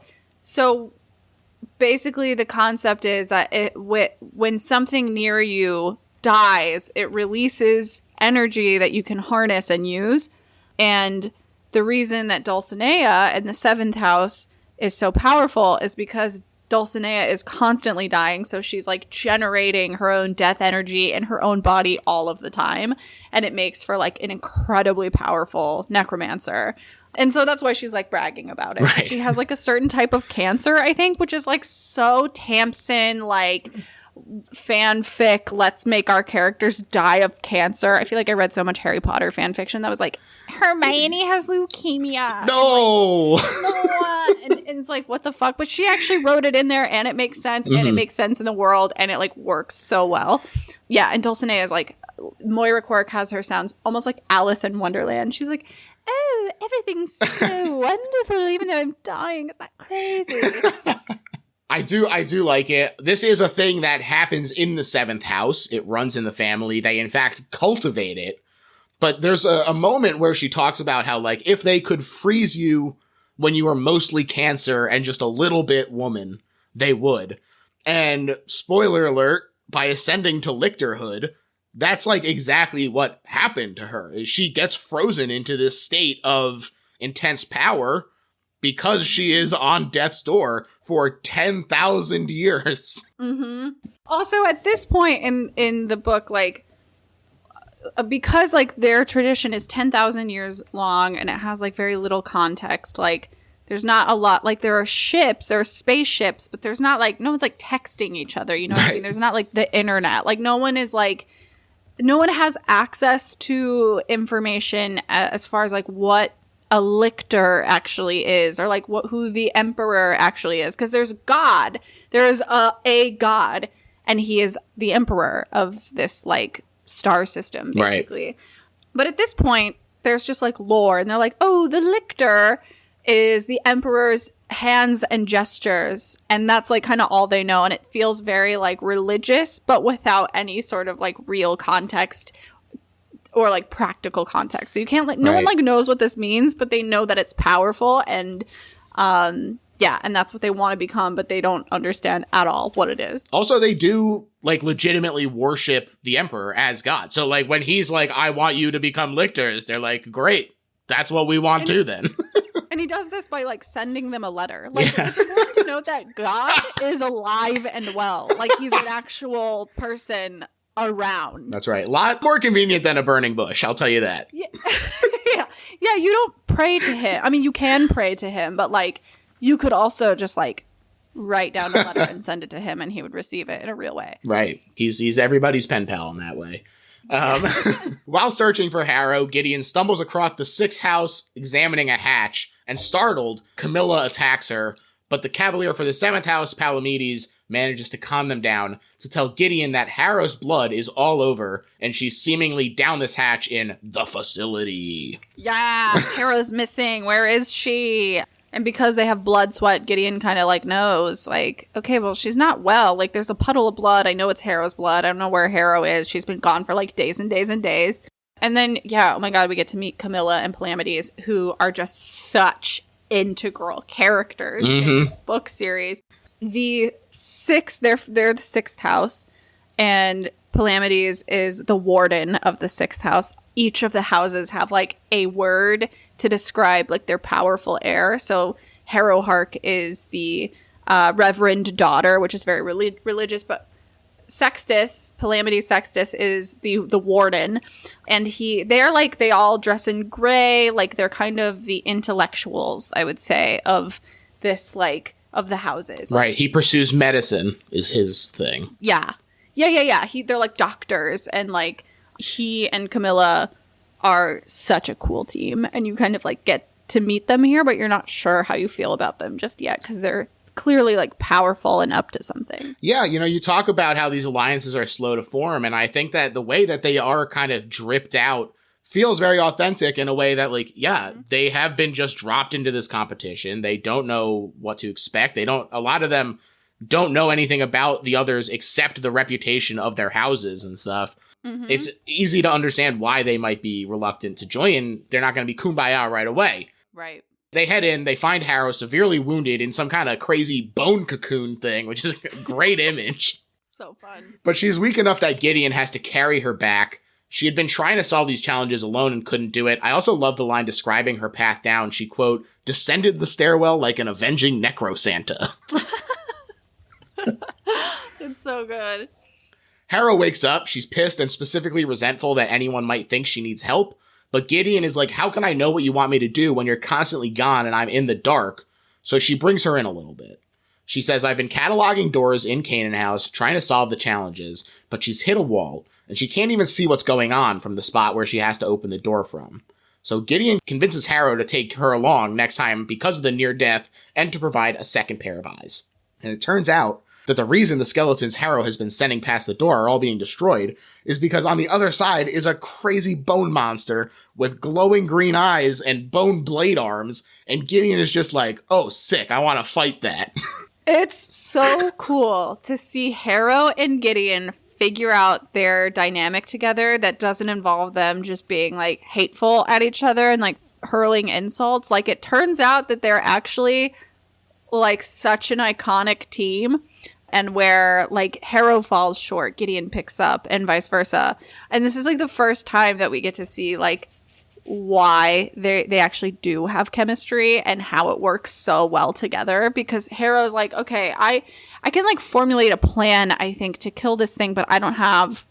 basically the concept is that when something near you dies, it releases energy that you can harness and use. And the reason that Dulcinea in the 7th house is so powerful is because Dulcinea is constantly dying, so she's like generating her own death energy in her own body all of the time, and it makes for like an incredibly powerful necromancer. And so that's why she's like bragging about it. Right. She has like a certain type of cancer, I think, which is like so Tamsyn, like fanfic, let's make our characters die of cancer. I feel like I read so much Harry Potter fan fiction that was like, Hermione has leukemia. No! And it's like, what the fuck? But she actually wrote it in there, and it makes sense, and it makes sense in the world, and it like works so well. Yeah, and Dulcinea is like, Moira Quirk has her sounds almost like Alice in Wonderland. She's like, oh, everything's so wonderful, even though I'm dying. It's not crazy. I do like it. This is a thing that happens in the 7th house. It runs in the family. They, in fact, cultivate it. But there's a moment where she talks about how, like, if they could freeze you when you were mostly cancer and just a little bit woman, they would. And, spoiler alert, by ascending to lictorhood, that's, like, exactly what happened to her. Is she gets frozen into this state of intense power because she is on death's door for 10,000 years. Mm-hmm. Also, at this point in the book, like, because like their tradition is 10,000 years long and it has like very little context, like there's not a lot, like there are spaceships, but there's not like, no one's like texting each other, you know what I mean? There's not like the internet, like no one has access to information as far as like what a lictor actually is, or like who the emperor actually is, because there's God, there's a God, and he is the emperor of this like star system, basically. Right. But at this point, there's just like lore, and they're like, oh, the lictor is the emperor's hands and gestures, and that's like kind of all they know, and it feels very like religious, but without any sort of like real context or like practical context. So you can't like, no one like knows what this means, but they know that it's powerful, and yeah, and that's what they want to become, but they don't understand at all what it is. Also, they do like legitimately worship the emperor as God. So like when he's like, I want you to become lictors, they're like, great, that's what we want too then. And he does this by like sending them a letter. Like it's important to note that God is alive and well. Like he's an actual person around. That's right. A lot more convenient than a burning bush, I'll tell you that. Yeah. Yeah, you don't pray to him. I mean, you can pray to him, but like you could also just like write down a letter and send it to him, and he would receive it in a real way. Right. He's everybody's pen pal in that way. While searching for Harrow, Gideon stumbles across the 6th house, examining a hatch, and startled, Camilla attacks her, but the cavalier for the 7th house, Palamedes, manages to calm them down to tell Gideon that Harrow's blood is all over, and she's seemingly down this hatch in the facility. Yeah, Harrow's missing. Where is she? And because they have blood sweat, Gideon kind of like knows, like, okay, well, she's not well. Like, there's a puddle of blood. I know it's Harrow's blood. I don't know where Harrow is. She's been gone for like days and days and days. And then, yeah, oh my God, we get to meet Camilla and Palamedes, who are just such integral characters in this book series. The 6th, they're the 6th house, and Palamedes is the warden of the 6th house. Each of the houses have like a word to describe like their powerful heir. So Harrowhark is the reverend daughter, which is very religious, but Sextus, Palamedes Sextus, is the warden, and they all dress in gray, like they're kind of the intellectuals, I would say, of this like of the houses. Right. He pursues medicine is his thing. Yeah. They're like doctors, and like he and Camilla are such a cool team, and you kind of like get to meet them here, but you're not sure how you feel about them just yet because they're clearly like powerful and up to something. Yeah, you talk about how these alliances are slow to form, and I think that the way that they are kind of dripped out feels very authentic in a way that, like, yeah, they have been just dropped into this competition. They don't know what to expect. A lot of them don't know anything about the others except the reputation of their houses and stuff. Mm-hmm. It's easy to understand why they might be reluctant to join. They're not going to be kumbaya right away. Right. They head in, they find Harrow severely wounded in some kind of crazy bone cocoon thing, which is a great image. So fun. But she's weak enough that Gideon has to carry her back. She had been trying to solve these challenges alone and couldn't do it. I also love the line describing her path down. She, quote, descended the stairwell like an avenging necro-Santa. It's so good. Harrow wakes up. She's pissed and specifically resentful that anyone might think she needs help. But Gideon is like, how can I know what you want me to do when you're constantly gone and I'm in the dark? So she brings her in a little bit. She says, I've been cataloging doors in Canaan House, trying to solve the challenges, but she's hit a wall, and she can't even see what's going on from the spot where she has to open the door from. So Gideon convinces Harrow to take her along next time because of the near death and to provide a second pair of eyes. And it turns out that the reason the skeletons Harrow has been sending past the door are all being destroyed is because on the other side is a crazy bone monster with glowing green eyes and bone blade arms, and Gideon is just like, oh, sick, I want to fight that. It's so cool to see Harrow and Gideon figure out their dynamic together that doesn't involve them just being like hateful at each other and like hurling insults. Like, it turns out that they're actually like such an iconic team, and where like Harrow falls short, Gideon picks up, and vice versa. And this is like the first time that we get to see like why they actually do have chemistry and how it works so well together, because Harrow's like, okay, I can like formulate a plan, I think, to kill this thing, but I don't have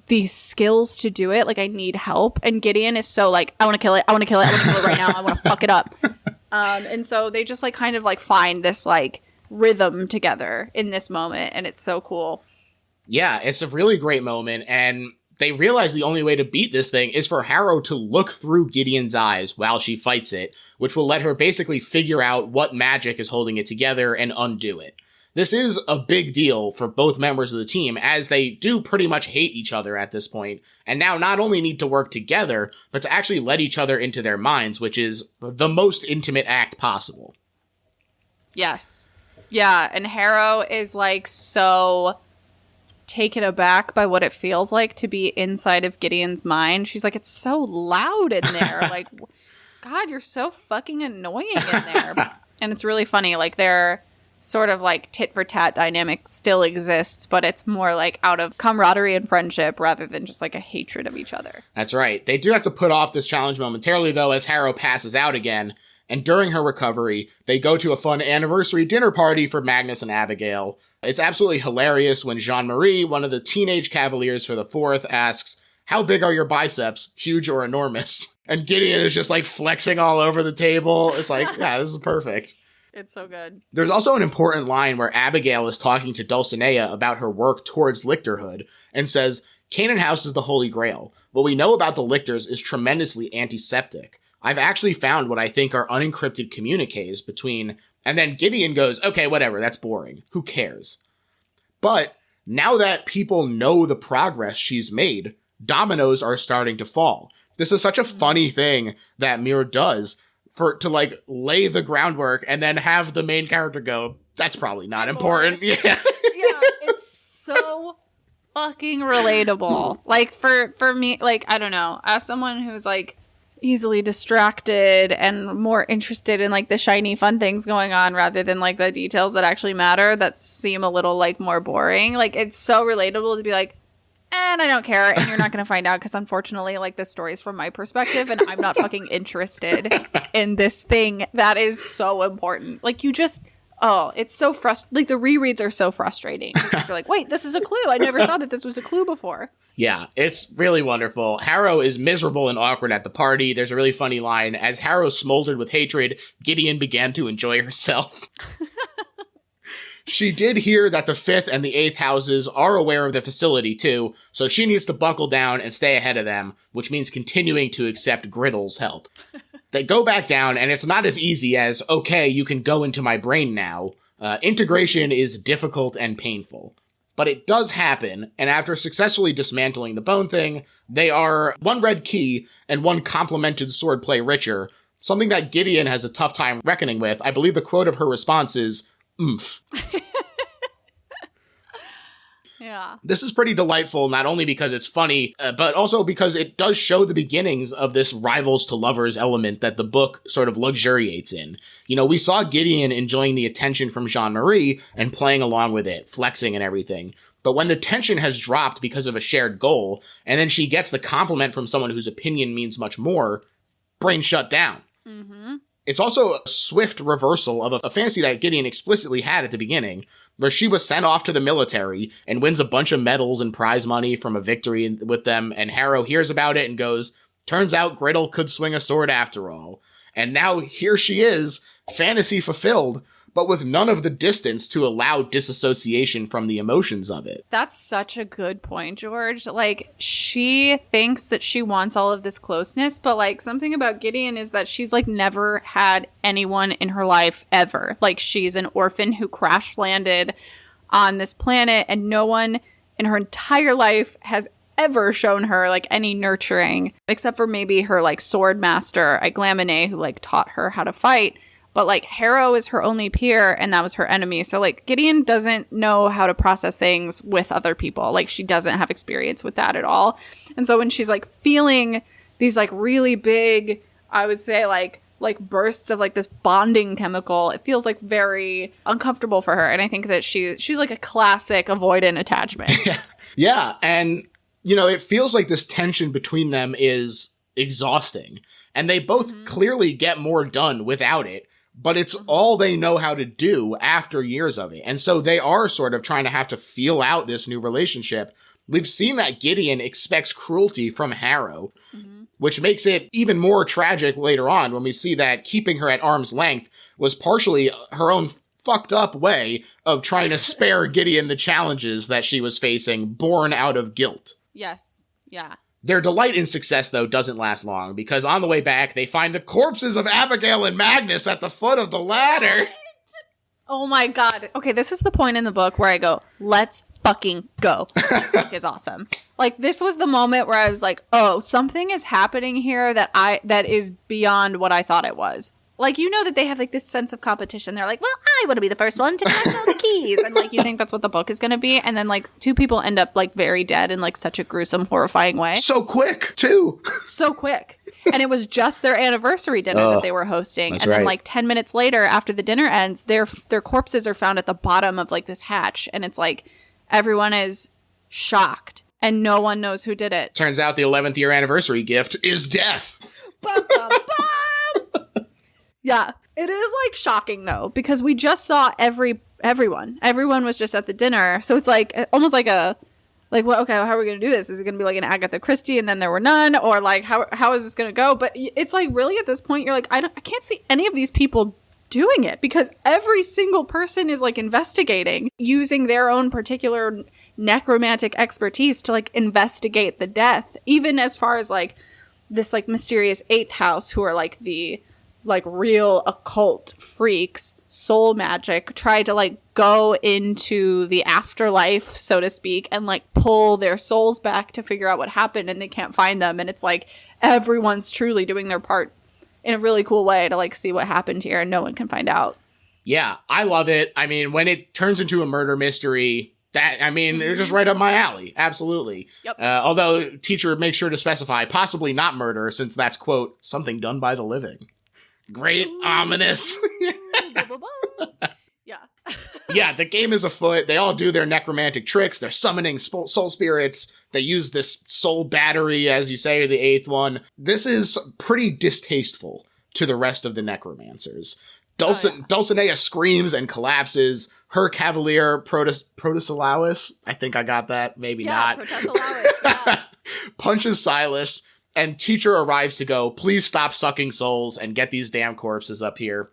these skills to do it. Like, I need help. And Gideon is so like, I want to kill it right now, I want to fuck it up. And so they just like kind of like find this like rhythm together in this moment, and it's so cool. Yeah, it's a really great moment, and they realize the only way to beat this thing is for Harrow to look through Gideon's eyes while she fights it, which will let her basically figure out what magic is holding it together and undo it. This is a big deal for both members of the team, as they do pretty much hate each other at this point, and now not only need to work together, but to actually let each other into their minds, which is the most intimate act possible. Yes. Yeah, and Harrow is like so taken aback by what it feels like to be inside of Gideon's mind. She's like, it's so loud in there. Like, God, you're so fucking annoying in there. And it's really funny. Like, their sort of like tit for tat dynamic still exists, but it's more like out of camaraderie and friendship rather than just like a hatred of each other. That's right. They do have to put off this challenge momentarily, though, as Harrow passes out again. And during her recovery, they go to a fun anniversary dinner party for Magnus and Abigail. It's absolutely hilarious when Jean-Marie, one of the teenage cavaliers for the 4th, asks, how big are your biceps, huge or enormous? And Gideon is just like flexing all over the table. It's like, yeah, this is perfect. It's so good. There's also an important line where Abigail is talking to Dulcinea about her work towards lictorhood and says, Canaan House is the Holy Grail. What we know about the lictors is tremendously antiseptic. I've actually found what I think are unencrypted communiques between... And then Gideon goes, okay, whatever, that's boring. Who cares? But now that people know the progress she's made, dominoes are starting to fall. This is such a funny thing that Muir does to like lay the groundwork and then have the main character go, that's probably not important. Yeah. Yeah, it's so fucking relatable. Like for me, like, I don't know, as someone who's like easily distracted and more interested in like the shiny fun things going on rather than like the details that actually matter that seem a little like more boring, like it's so relatable to be like, and I don't care, and you're not going to find out because unfortunately like this story is from my perspective and I'm not fucking interested in this thing that is so important. Like, you just it's so like the rereads are so frustrating. You're like, wait, this is a clue, I never saw that this was a clue before. Yeah, it's really wonderful. Harrow is miserable and awkward at the party. There's a really funny line. As Harrow smoldered with hatred, Gideon began to enjoy herself. She did hear that the 5th and the 8th houses are aware of the facility too, so she needs to buckle down and stay ahead of them, which means continuing to accept Griddle's help. They go back down, and it's not as easy as, okay, you can go into my brain now. Integration is difficult and painful. But it does happen, and after successfully dismantling the bone thing, they are one red key and one complemented swordplay richer, something that Gideon has a tough time reckoning with. I believe the quote of her response is, oomph. Yeah. This is pretty delightful, not only because it's funny, but also because it does show the beginnings of this rivals to lovers element that the book sort of luxuriates in. You know, we saw Gideon enjoying the attention from Jean-Marie and playing along with it, flexing and everything. But when the tension has dropped because of a shared goal, and then she gets the compliment from someone whose opinion means much more, brain shut down. Mm-hmm. It's also a swift reversal of a fantasy that Gideon explicitly had at the beginning, where she was sent off to the military and wins a bunch of medals and prize money from a victory with them, and Harrow hears about it and goes, turns out Griddle could swing a sword after all. And now here she is, fantasy fulfilled, but with none of the distance to allow disassociation from the emotions of it. That's such a good point, George. Like, she thinks that she wants all of this closeness, but, like, something about Gideon is that she's, like, never had anyone in her life ever. Like, she's an orphan who crash landed on this planet, and no one in her entire life has ever shown her, like, any nurturing, except for maybe her, like, sword master, Iglamine, who, like, taught her how to fight. But, like, Harrow is her only peer, and that was her enemy. So, like, Gideon doesn't know how to process things with other people. Like, she doesn't have experience with that at all. And so when she's, like, feeling these, like, really big, I would say, like bursts of, like, this bonding chemical, it feels, like, very uncomfortable for her. And I think that she's like, a classic avoidant attachment. Yeah, and, you know, it feels like this tension between them is exhausting. And they both clearly get more done without it. But it's all they know how to do after years of it. And so they are sort of trying to have to feel out this new relationship. We've seen that Gideon expects cruelty from Harrow, which makes it even more tragic later on when we see that keeping her at arm's length was partially her own fucked up way of trying to spare Gideon the challenges that she was facing, born out of guilt. Yes. Yeah. Their delight in success, though, doesn't last long, because on the way back, they find the corpses of Abigail and Magnus at the foot of the ladder. Oh my god. Okay, this is the point in the book where I go, let's fucking go. This book is awesome. Like, this was the moment where I was like, oh, something is happening here that is beyond what I thought it was. Like, you know that they have, like, this sense of competition. They're like, well, I want to be the first one to collect all the keys. And, like, you think that's what the book is going to be. And then, like, two people end up, like, very dead in, like, such a gruesome, horrifying way. So quick, too. So quick. And it was just their anniversary dinner that they were hosting. And then, like, 10 minutes later, after the dinner ends, their corpses are found at the bottom of, like, this hatch. And it's like, everyone is shocked. And no one knows who did it. Turns out the 11th year anniversary gift is death. Bum, bum, bum. Yeah, it is, like, shocking, though, because we just saw everyone. Everyone was just at the dinner. So it's, like, almost like well, okay, how are we going to do this? Is it going to be, like, an Agatha Christie and then there were none? Or, like, how is this going to go? But it's, like, really at this point, you're like, I can't see any of these people doing it because every single person is, like, investigating, using their own particular necromantic expertise to, like, investigate the death. Even as far as, like, this, like, mysterious eighth house who are, like, the, like, real occult freaks, soul magic, try to, like, go into the afterlife, so to speak, and, like, pull their souls back to figure out what happened, and they can't find them. And it's like everyone's truly doing their part in a really cool way to, like, see what happened here, and no one can find out. Yeah, I love it. I mean, when it turns into a murder mystery, they're just right up my alley. Absolutely. Yep. Although teacher makes sure to specify possibly not murder, since that's, quote, something done by the living. Great, ominous. Yeah. Yeah, the game is afoot. They all do their necromantic tricks. They're summoning soul spirits. They use this soul battery, as you say, the eighth one. This is pretty distasteful to the rest of the necromancers. Dulcinea screams and collapses. Her cavalier, Protesilaus, I think I got that, maybe not. Protesilaus, yeah. Punches Silas. And teacher arrives to go, please stop sucking souls and get these damn corpses up here.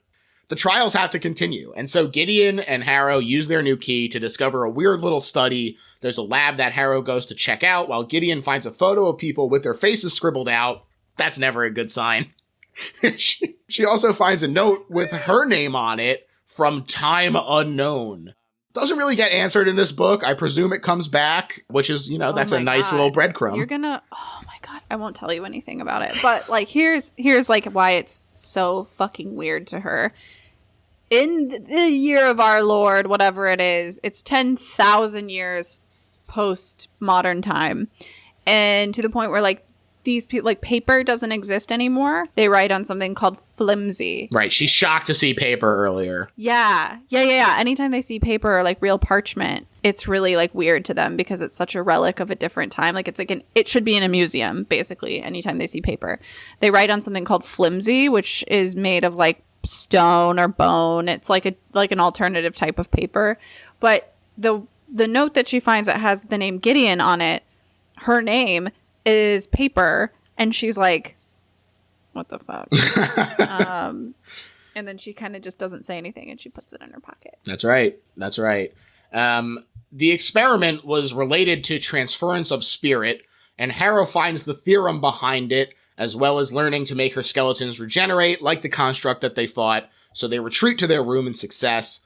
The trials have to continue, and so Gideon and Harrow use their new key to discover a weird little study. There's a lab that Harrow goes to check out, while Gideon finds a photo of people with their faces scribbled out. That's never a good sign. She also finds a note with her name on it from time unknown. Doesn't really get answered in this book. I presume it comes back, which is, that's a nice little breadcrumb. You're gonna, oh my God, I won't tell you anything about it. But like, here's like why it's so fucking weird to her. In the year of our Lord, whatever it is, it's 10,000 years post modern time. And to the point where like these people, like paper doesn't exist anymore. They write on something called flimsy. Right. She's shocked to see paper earlier. Yeah. Anytime they see paper or like real parchment, it's really like weird to them because it's such a relic of a different time. Like it's like it should be in a museum, basically, anytime they see paper. They write on something called flimsy, which is made of like stone or bone. It's like an alternative type of paper. But the note that she finds that has the name Gideon on it, her name is paper, and she's like, what the fuck? And then she kind of just doesn't say anything, and she puts it in her pocket. That's right. The experiment was related to transference of spirit, and Harrow finds the theorem behind it, as well as learning to make her skeletons regenerate like the construct that they fought, so they retreat to their room in success.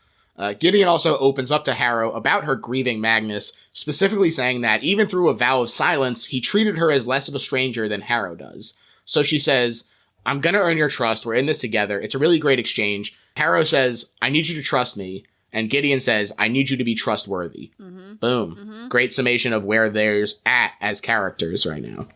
Gideon also opens up to Harrow about her grieving Magnus, specifically saying that even through a vow of silence, he treated her as less of a stranger than Harrow does. So she says, I'm gonna earn your trust, we're in this together, it's a really great exchange. Harrow says, I need you to trust me, and Gideon says, I need you to be trustworthy. Mm-hmm. Boom. Mm-hmm. Great summation of where they're at as characters right now.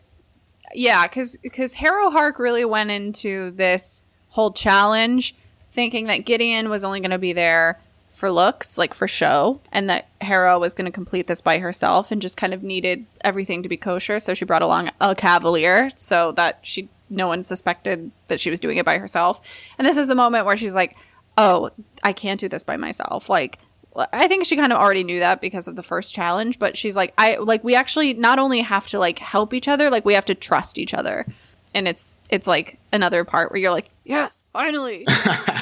Yeah, because Harrowhark really went into this whole challenge thinking that Gideon was only going to be there for looks, like for show, and that Harrow was going to complete this by herself and just kind of needed everything to be kosher. So she brought along a cavalier so that no one suspected that she was doing it by herself. And this is the moment where she's like, oh, I can't do this by myself. Like, I think she kind of already knew that because of the first challenge, but she's like, we actually not only have to like help each other, like we have to trust each other. And it's like another part where you're like, yes, finally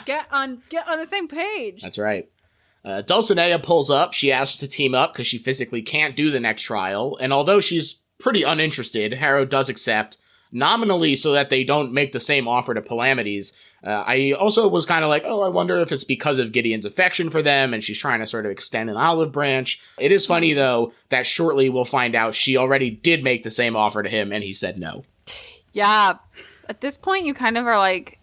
get on the same page. That's right. Dulcinea pulls up. She asks to team up because she physically can't do the next trial. And although she's pretty uninterested, Harrow does accept, nominally so that they don't make the same offer to Palamides. I also was kind of like, I wonder if it's because of Gideon's affection for them and she's trying to sort of extend an olive branch. It is funny, though, that shortly we'll find out she already did make the same offer to him and he said no. Yeah. At this point, you kind of are like,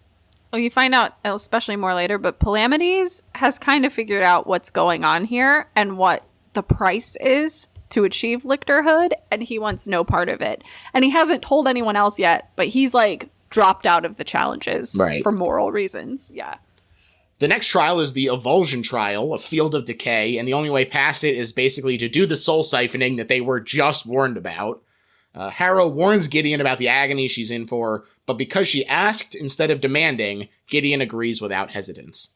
you find out, especially more later, but Palamides has kind of figured out what's going on here and what the price is to achieve lictorhood, and he wants no part of it. And he hasn't told anyone else yet, but he's like dropped out of the challenges for moral reasons. Yeah. The next trial is the Evulsion trial, a field of decay, and the only way past it is basically to do the soul siphoning that they were just warned about. Harrow warns Gideon about the agony she's in for, but because she asked instead of demanding, Gideon agrees without hesitance.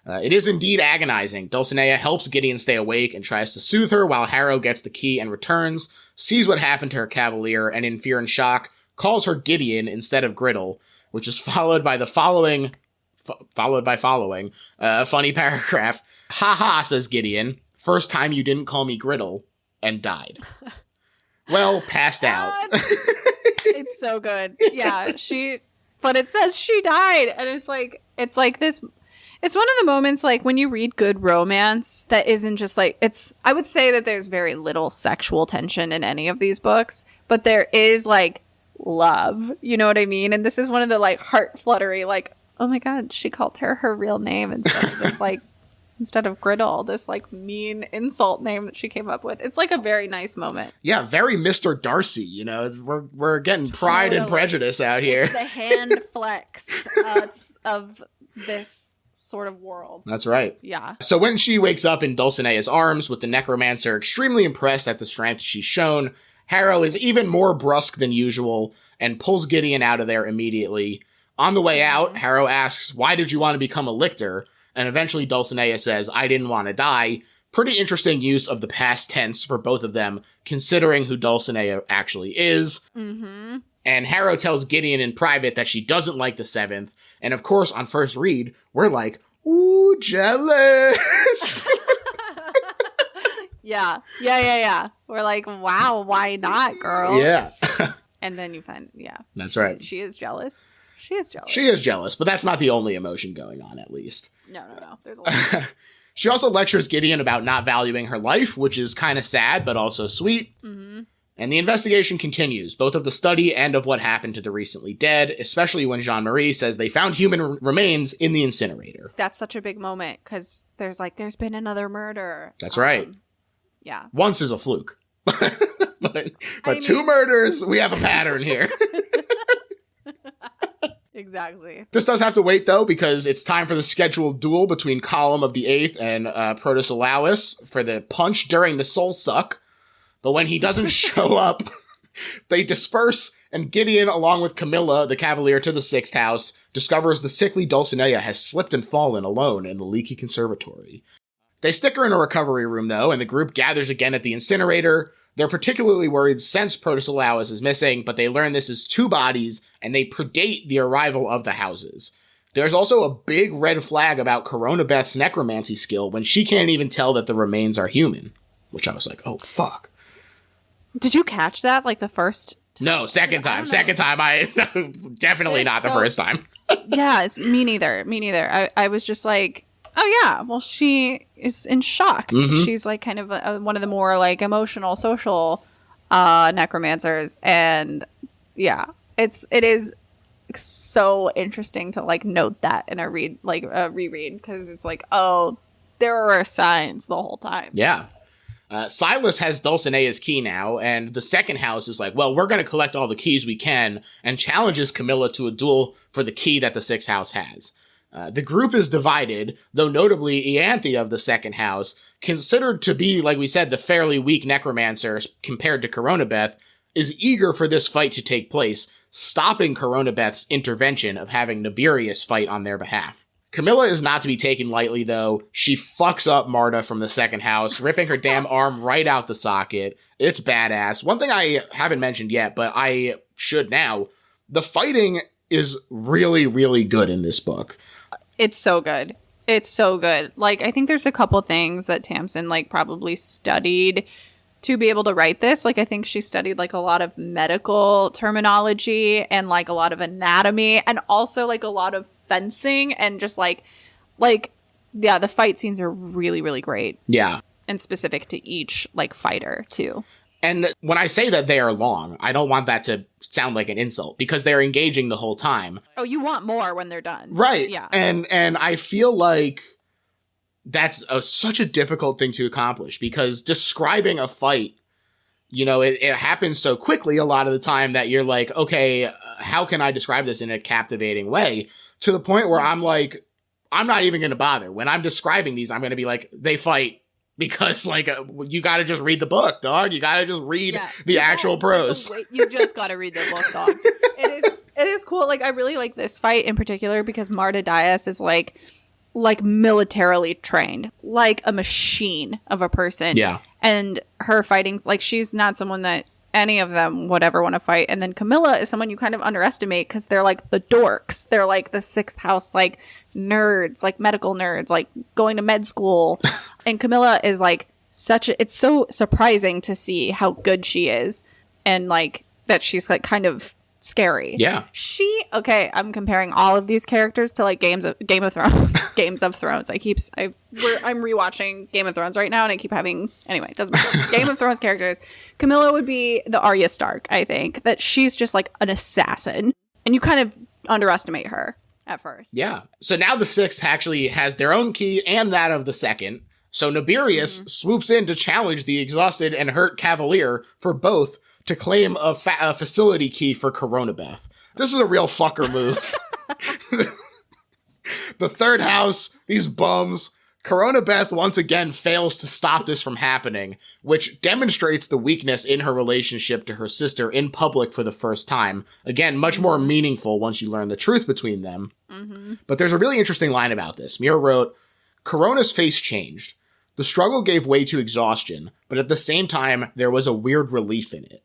It is indeed agonizing. Dulcinea helps Gideon stay awake and tries to soothe her while Harrow gets the key and returns, sees what happened to her cavalier, and in fear and shock, calls her Gideon instead of Griddle, which is followed by the following funny paragraph. Ha ha, says Gideon. First time you didn't call me Griddle, and died. Well, passed out. It's so good. Yeah, but it says she died, and it's like this. It's one of the moments, like, when you read good romance that isn't just, like, I would say that there's very little sexual tension in any of these books, but there is, like, love. You know what I mean? And this is one of the, like, heart fluttery, like, oh my God, she called her real name instead of this, like, instead of Griddle, this, like, mean insult name that she came up with. It's, like, a very nice moment. Yeah, very Mr. Darcy, you know? We're getting Pride and Prejudice out here. It's the hand flex of this sort of world. That's right. Yeah. So when she wakes up in Dulcinea's arms with the necromancer extremely impressed at the strength she's shown, Harrow is even more brusque than usual and pulls Gideon out of there immediately. On the way out, Harrow asks, why did you want to become a lictor? And eventually Dulcinea says, I didn't want to die. Pretty interesting use of the past tense for both of them, considering who Dulcinea actually is. Mm-hmm. And Harrow tells Gideon in private that she doesn't like the seventh. And of course, on first read, we're like, ooh, jealous. Yeah. We're like, wow, why not, girl? Yeah. And then you find, That's right. She is jealous. She is jealous. She is jealous, but that's not the only emotion going on, at least. No. There's a lot. She also lectures Gideon about not valuing her life, which is kind of sad, but also sweet. Mm-hmm. And the investigation continues, both of the study and of what happened to the recently dead, especially when Jean-Marie says they found human remains in the incinerator. That's such a big moment, because there's been another murder. That's right. Yeah. Once is a fluke. but two murders, we have a pattern here. Exactly. This does have to wait, though, because it's time for the scheduled duel between Column of the Eighth and Protosolawus for the punch during the Soul Suck. But when he doesn't show up, they disperse, and Gideon, along with Camilla, the Cavalier to the Sixth House, discovers the sickly Dulcinea has slipped and fallen alone in the leaky conservatory. They stick her in a recovery room, though, and the group gathers again at the incinerator. They're particularly worried since Protosolawus is missing, but they learn this is two bodies, and they predate the arrival of the houses. There's also a big red flag about Corona Beth's necromancy skill when she can't even tell that the remains are human. Which I was like, oh, fuck. Did you catch that, the first time? No, second time. I definitely not the first time. Yeah, me neither. I was just like, oh yeah, well, she is in shock. Mm-hmm. She's kind of one of the more emotional, social necromancers, and yeah, it is so interesting to note that in a reread, because it's oh, there are signs the whole time. Yeah. Silas has Dulcinea's key now, and the second house is well, we're going to collect all the keys we can, and challenges Camilla to a duel for the key that the sixth house has. The group is divided, though notably Ianthe of the second house, considered to be, like we said, the fairly weak necromancer compared to Coronabeth, is eager for this fight to take place, stopping Coronabeth's intervention of having Nibirius fight on their behalf. Camilla is not to be taken lightly, though. She fucks up Marta from the second house, ripping her damn arm right out the socket. It's badass. One thing I haven't mentioned yet, but I should now, the fighting is really, really good in this book. It's so good. It's so good. I think there's a couple things that Tamsyn, probably studied to be able to write this. I think she studied, a lot of medical terminology and, a lot of anatomy, and also, a lot of fencing, and just, yeah, the fight scenes are really, really great. Yeah. And specific to each, fighter, too. And when I say that they are long, I don't want that to sound like an insult, because they're engaging the whole time. Oh, you want more when they're done. Right. Yeah. And I feel like that's such a difficult thing to accomplish, because describing a fight, it happens so quickly a lot of the time that you're okay, how can I describe this in a captivating way? To the point where I'm I'm not even going to bother. When I'm describing these, I'm going to be they fight. Because, you gotta just read the book, dog. You gotta just read the actual prose. You just gotta read the book, dog. It is cool. I really like this fight in particular, because Marta Dias is, militarily trained. Like a machine of a person. Yeah. And her fighting's, she's not someone that any of them would ever want to fight. And then Camilla is someone you kind of underestimate, because they're, the dorks. They're, the sixth house, nerds, medical nerds, going to med school. And Camilla is it's so surprising to see how good she is, and that she's kind of scary. Yeah. I'm comparing all of these characters to Game of Thrones. Games of Thrones. I'm rewatching Game of Thrones right now, and I keep having, anyway, it doesn't matter. Game of Thrones characters. Camilla would be the Arya Stark, I think, that she's just an assassin, and you kind of underestimate her at first. Yeah. So now the sixth actually has their own key and that of the second. So Nibirius swoops in to challenge the exhausted and hurt Cavalier for both to claim a facility key for Coronabeth. This is a real fucker move. The third house, these bums, Coronabeth once again fails to stop this from happening, which demonstrates the weakness in her relationship to her sister in public for the first time. Again, much more meaningful once you learn the truth between them. Mm-hmm. But there's a really interesting line about this. Muir wrote, Corona's face changed. The struggle gave way to exhaustion, but at the same time, there was a weird relief in it.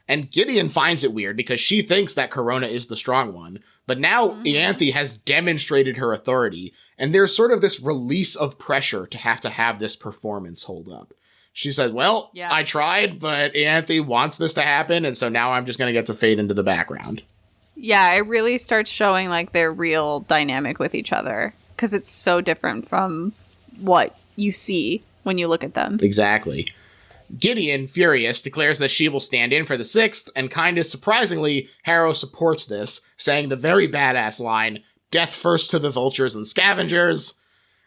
And Gideon finds it weird because she thinks that Corona is the strong one, but now Ianthe has demonstrated her authority, and there's sort of this release of pressure to have this performance hold up. She said, well, I tried, but Ianthe wants this to happen, and so now I'm just going to get to fade into the background. Yeah, it really starts showing like their real dynamic with each other because it's so different from what you see when you look at them. Exactly. Gideon, furious, declares that she will stand in for the 6th, and kind of surprisingly, Harrow supports this, saying the very badass line, "Death first to the vultures and scavengers."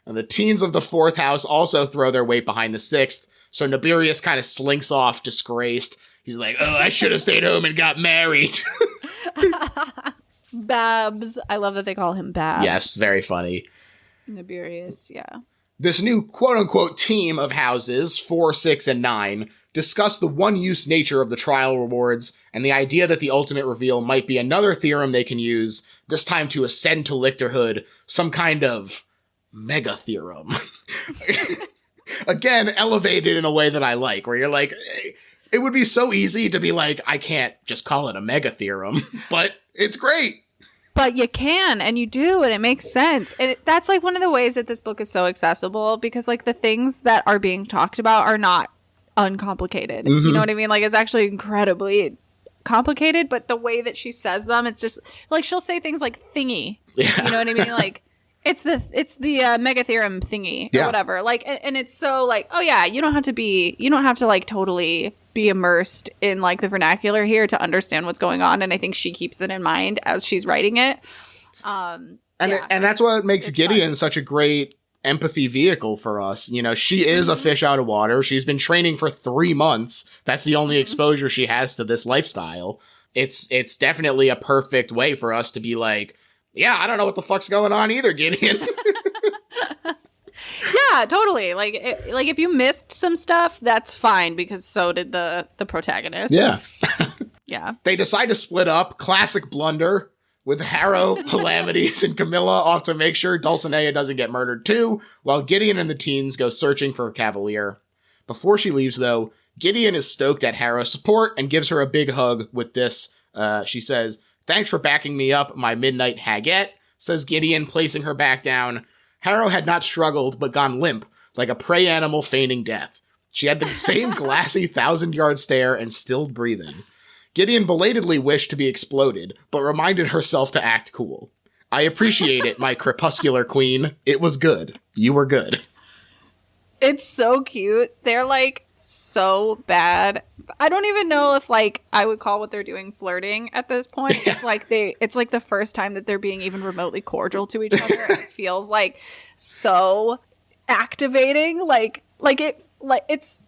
And the teens of the 4th house also throw their weight behind the 6th, so Nibirius kind of slinks off, disgraced. He's like, "Oh, I should have stayed home and got married." Babs. I love that they call him Babs. Yes, very funny. Nibirius, yeah. This new quote-unquote team of houses, 4, 6, and 9, discuss the one-use nature of the trial rewards and the idea that the ultimate reveal might be another theorem they can use, this time to ascend to lictorhood, some kind of mega theorem. Again, elevated in a way that I like, where you're like, it would be so easy to be like, I can't just call it a mega theorem, but it's great. But you can, and you do, and it makes sense. And that's like one of the ways that this book is so accessible, because like the things that are being talked about are not uncomplicated. You know what I mean? Like it's actually incredibly complicated, but the way that she says them, it's just like she'll say things like thingy. Yeah. You know what I mean? Like it's the mega theorem thingy or whatever. Like and it's so like, oh yeah, you don't have to like totally be immersed in like the vernacular here to understand what's going on, and I think she keeps it in mind as she's writing it. And that's what makes Gideon such a great empathy vehicle for us. You know, she is a fish out of water. She's been training for 3 months. That's the only exposure she has to this lifestyle. It's definitely a perfect way for us to be like, yeah, I don't know what the fuck's going on either, Gideon. Yeah, totally. Like if you missed some stuff, that's fine, because so did the protagonist. Yeah. Yeah. They decide to split up. Classic blunder, with Harrow, Calamities, and Camilla off to make sure Dulcinea doesn't get murdered too, while Gideon and the teens go searching for a cavalier. Before she leaves, though, Gideon is stoked at Harrow's support and gives her a big hug with this. She says, "Thanks for backing me up, my midnight haggette," says Gideon, placing her back down. Harrow had not struggled, but gone limp, like a prey animal feigning death. She had the same glassy 1,000-yard stare and stilled breathing. Gideon belatedly wished to be exploded, but reminded herself to act cool. "I appreciate it, my crepuscular queen. It was good. You were good." It's so cute. They're like so bad. I don't even know if like I would call what they're doing flirting at this point. It's like the first time that they're being even remotely cordial to each other. It feels like so activating. It's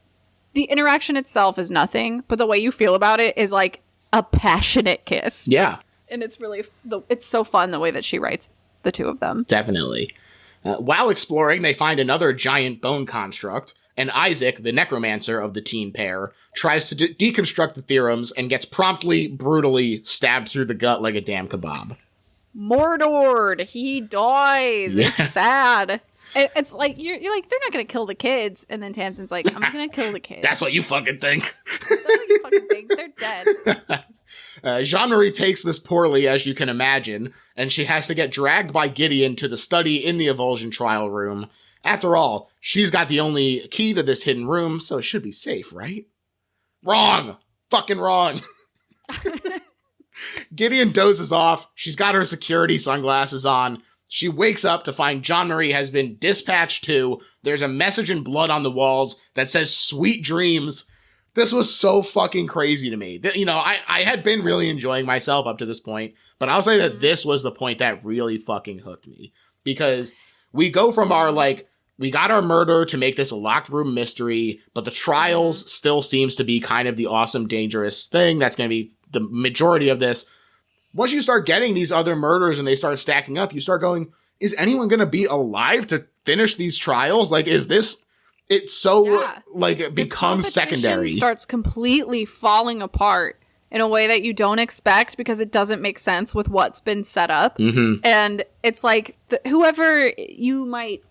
the interaction itself is nothing, but the way you feel about it is like a passionate kiss. Yeah. And it's really it's so fun the way that she writes the two of them. Definitely. While exploring, they find another giant bone construct, and Isaac, the necromancer of the teen pair, tries to deconstruct the theorems and gets promptly, brutally stabbed through the gut like a damn kebab. Murdered. He dies. Yeah. It's sad. It's like, you're like, they're not going to kill the kids. And then Tamsyn's like, I'm going to kill the kids. That's what you fucking think. That's what you fucking think. They're dead. Jean-Marie takes this poorly, as you can imagine, and she has to get dragged by Gideon to the study in the Evulsion trial room. After all, she's got the only key to this hidden room, so it should be safe, right? Wrong! Fucking wrong! Gideon dozes off. She's got her security sunglasses on. She wakes up to find Jean-Marie has been dispatched too. There's a message in blood on the walls that says "Sweet Dreams." This was so fucking crazy to me. You know, I had been really enjoying myself up to this point, but I'll say that this was the point that really fucking hooked me. Because we go from our, like, we got our murder to make this a locked room mystery, but the trials still seems to be kind of the awesome, dangerous thing that's going to be the majority of this. Once you start getting these other murders and they start stacking up, you start going, is anyone going to be alive to finish these trials? Like, is this... It's so, like, it becomes secondary. Starts completely falling apart in a way that you don't expect because it doesn't make sense with what's been set up. Mm-hmm. And it's like, whoever you might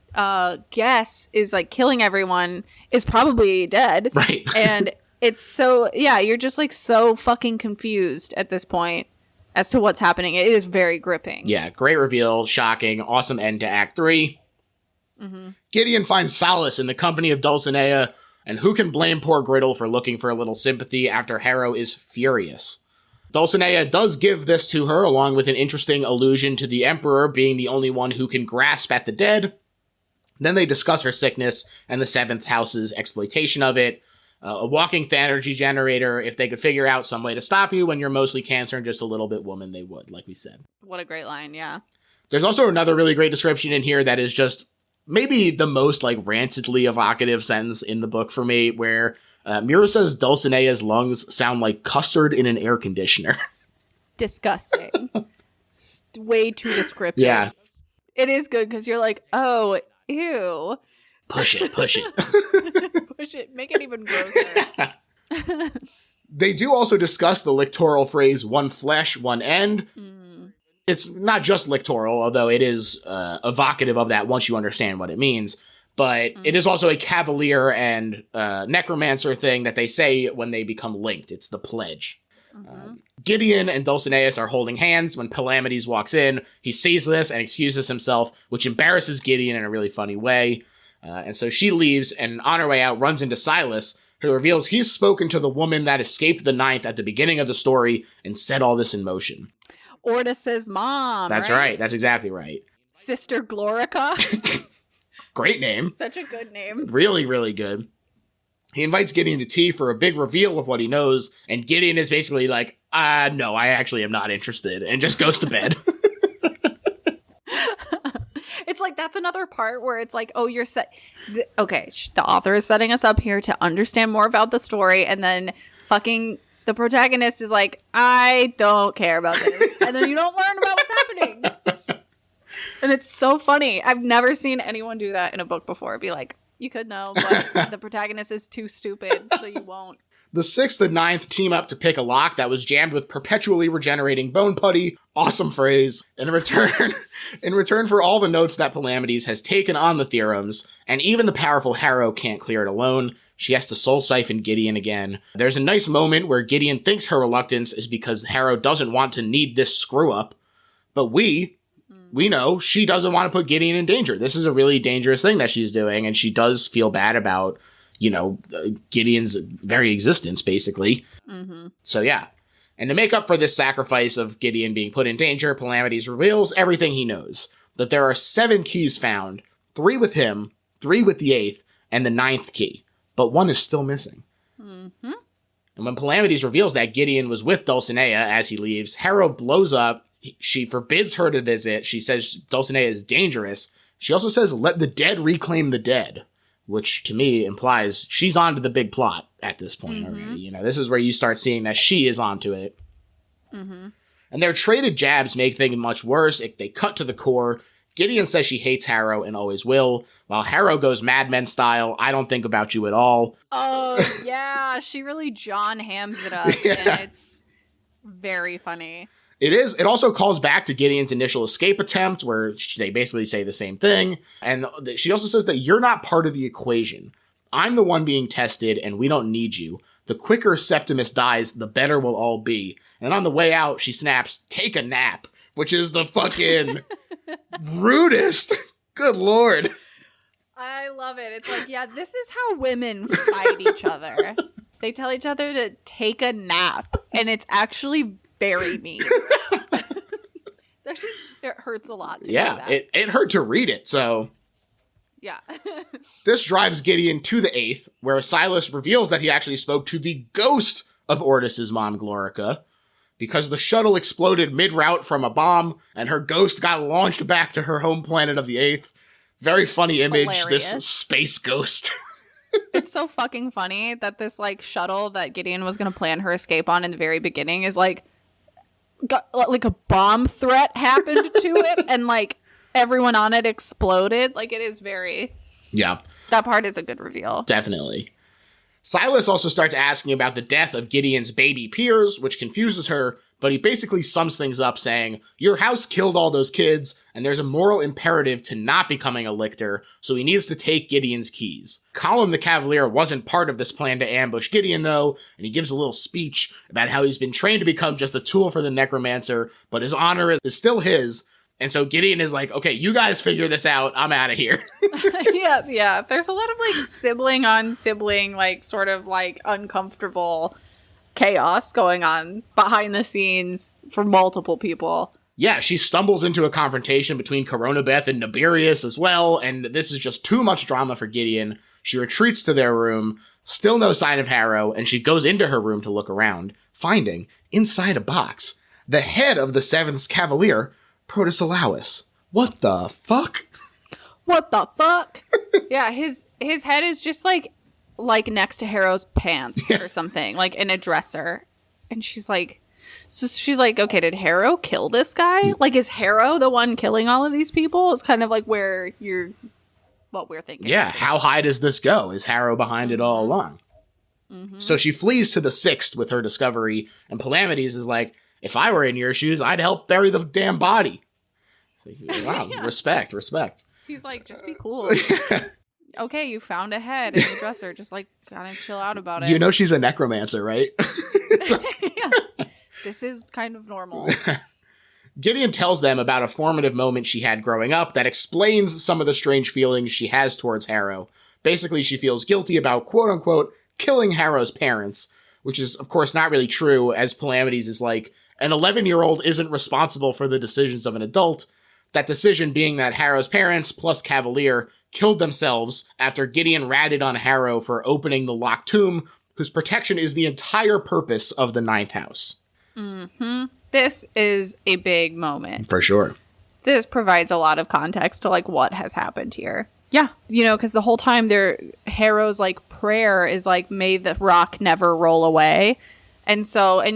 guess is, like, killing everyone is probably dead. Right. And it's so, you're just, like, so fucking confused at this point as to what's happening. It is very gripping. Yeah, great reveal, shocking, awesome end to Act 3. Mm-hmm. Gideon finds solace in the company of Dulcinea, and who can blame poor Griddle for looking for a little sympathy after Harrow is furious? Dulcinea does give this to her, along with an interesting allusion to the Emperor being the only one who can grasp at the dead. Then they discuss her sickness and the seventh house's exploitation of it. A walking energy generator. If they could figure out some way to stop you when you're mostly Cancer and just a little bit woman, they would, like we said. What a great line, yeah. There's also another really great description in here that is just maybe the most like rancidly evocative sentence in the book for me, where Muir says Dulcinea's lungs sound like custard in an air conditioner. Disgusting. Way too descriptive. Yeah. It is good because you're like, oh, ew. Push it. Push it. Make it even grosser. They do also discuss the lictorial phrase, one flesh, one end. It's not just lictorial, although it is evocative of that once you understand what it means. But it is also a cavalier and necromancer thing that they say when they become linked. It's the pledge. Gideon and Dulcinea are holding hands when Palamides walks in. He sees this and excuses himself, which embarrasses Gideon in a really funny way. And so she leaves and on her way out runs into Silas, who reveals he's spoken to the woman that escaped the Ninth at the beginning of the story and set all this in motion. Ortis's mom. That's right. That's exactly right. Sister Glorica. Great name. Such a good name. Really, really good. He invites Gideon to tea for a big reveal of what he knows, and Gideon is basically like, no, I actually am not interested, and just goes to bed. It's like, that's another part where it's like, oh, you're okay, the author is setting us up here to understand more about the story, and then fucking the protagonist is like, I don't care about this. And then you don't learn about what's happening. And it's so funny. I've never seen anyone do that in a book before. Be like, you could know, but the protagonist is too stupid, so you won't. The 6th and 9th team up to pick a lock that was jammed with perpetually regenerating bone putty. Awesome phrase. In return for all the notes that Palamides has taken on the theorems, and even the powerful Harrow can't clear it alone, she has to soul siphon Gideon again. There's a nice moment where Gideon thinks her reluctance is because Harrow doesn't want to need this screw up, but we know she doesn't want to put Gideon in danger. This is a really dangerous thing that she's doing, and she does feel bad about, Gideon's very existence, basically. So yeah. And to make up for this sacrifice of Gideon being put in danger, Palamides reveals everything he knows. That there are 7 keys found, 3 with him, 3 with the 8th, and the 9th key. But 1 is still missing. And when Palamides reveals that Gideon was with Dulcinea as he leaves, Harrow blows up. She forbids her to visit. She says Dulcinea is dangerous. She also says, let the dead reclaim the dead, which to me implies she's onto the big plot at this point already. This is where you start seeing that she is onto it. And their traded jabs make things much worse. They cut to the core. Gideon says she hates Harrow and always will, while Harrow goes Mad Men style, I don't think about you at all. Oh, yeah, she really John Hams it up, and it's very funny. It is. It also calls back to Gideon's initial escape attempt, where they basically say the same thing. And she also says that you're not part of the equation. I'm the one being tested, and we don't need you. The quicker Septimus dies, the better we'll all be. And on the way out, she snaps, take a nap, which is the fucking rudest. Good Lord. I love it. It's like, yeah, this is how women fight each other. They tell each other to take a nap, and it's actually very mean. It's actually, it hurts a lot to do that. It hurt to read it, so... Yeah. This drives Gideon to the 8th, where Silas reveals that he actually spoke to the ghost of Ortis's mom, Glorica, because the shuttle exploded mid-route from a bomb, and her ghost got launched back to her home planet of the 8th. Very funny image, Hilarious. This space ghost. It's so fucking funny that this, shuttle that Gideon was going to plan her escape on in the very beginning is, got, a bomb threat happened to it, and, everyone on it exploded. It is very... Yeah. That part is a good reveal. Definitely. Silas also starts asking about the death of Gideon's baby peers, which confuses her, but he basically sums things up saying, your house killed all those kids, and there's a moral imperative to not becoming a lictor, so he needs to take Gideon's keys. Colum the Cavalier wasn't part of this plan to ambush Gideon, though, and he gives a little speech about how he's been trained to become just a tool for the necromancer, but his honor is still his. And so Gideon is like, okay, you guys figure this out. I'm out of here. Yeah. There's a lot of sibling on sibling, uncomfortable chaos going on behind the scenes for multiple people. Yeah, she stumbles into a confrontation between Coronabeth and Nibirius as well, and this is just too much drama for Gideon. She retreats to their room, still no sign of Harrow, and she goes into her room to look around, finding, inside a box, the head of the Seventh Cavalier, Protesilaus. What the fuck? What the fuck? Yeah, his head is just like next to Harrow's pants or something, like in a dresser. And she's like, okay, did Harrow kill this guy? Like, is Harrow the one killing all of these people? It's kind of like what we're thinking. Yeah, how high does this go? Is Harrow behind it all along? Mm-hmm. So she flees to the Sixth with her discovery, and Palamides is like, if I were in your shoes, I'd help bury the damn body. Wow, yeah. Respect. He's like, just be cool. Okay, you found a head in the dresser. Just like, gotta chill out about it. You know she's a necromancer, right? Yeah. This is kind of normal. Gideon tells them about a formative moment she had growing up that explains some of the strange feelings she has towards Harrow. Basically, she feels guilty about, quote-unquote, killing Harrow's parents, which is, of course, not really true, as Palamides is like, an 11-year-old isn't responsible for the decisions of an adult. That decision being that Harrow's parents, plus Cavalier, killed themselves after Gideon ratted on Harrow for opening the locked tomb, whose protection is the entire purpose of the Ninth House. Mm-hmm. This is a big moment. For sure. This provides a lot of context to, like, what has happened here. Yeah, because the whole time Harrow's, like, prayer is, like, may the rock never roll away. And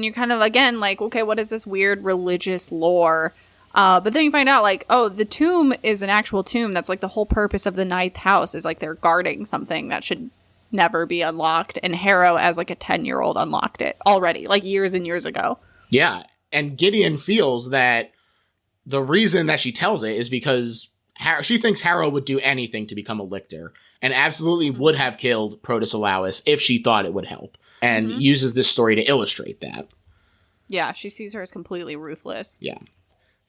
you're kind of, again, like, okay, what is this weird religious lore? But then you find out, like, oh, the tomb is an actual tomb. That's, like, the whole purpose of the Ninth House is, like, they're guarding something that should never be unlocked. And Harrow, as, like, a 10-year-old, unlocked it already, like, years and years ago. Yeah. And Gideon feels that the reason that she tells it is because she thinks Harrow would do anything to become a lictor and absolutely would have killed Protesilaus if she thought it would help, and uses this story to illustrate that. Yeah, she sees her as completely ruthless. Yeah.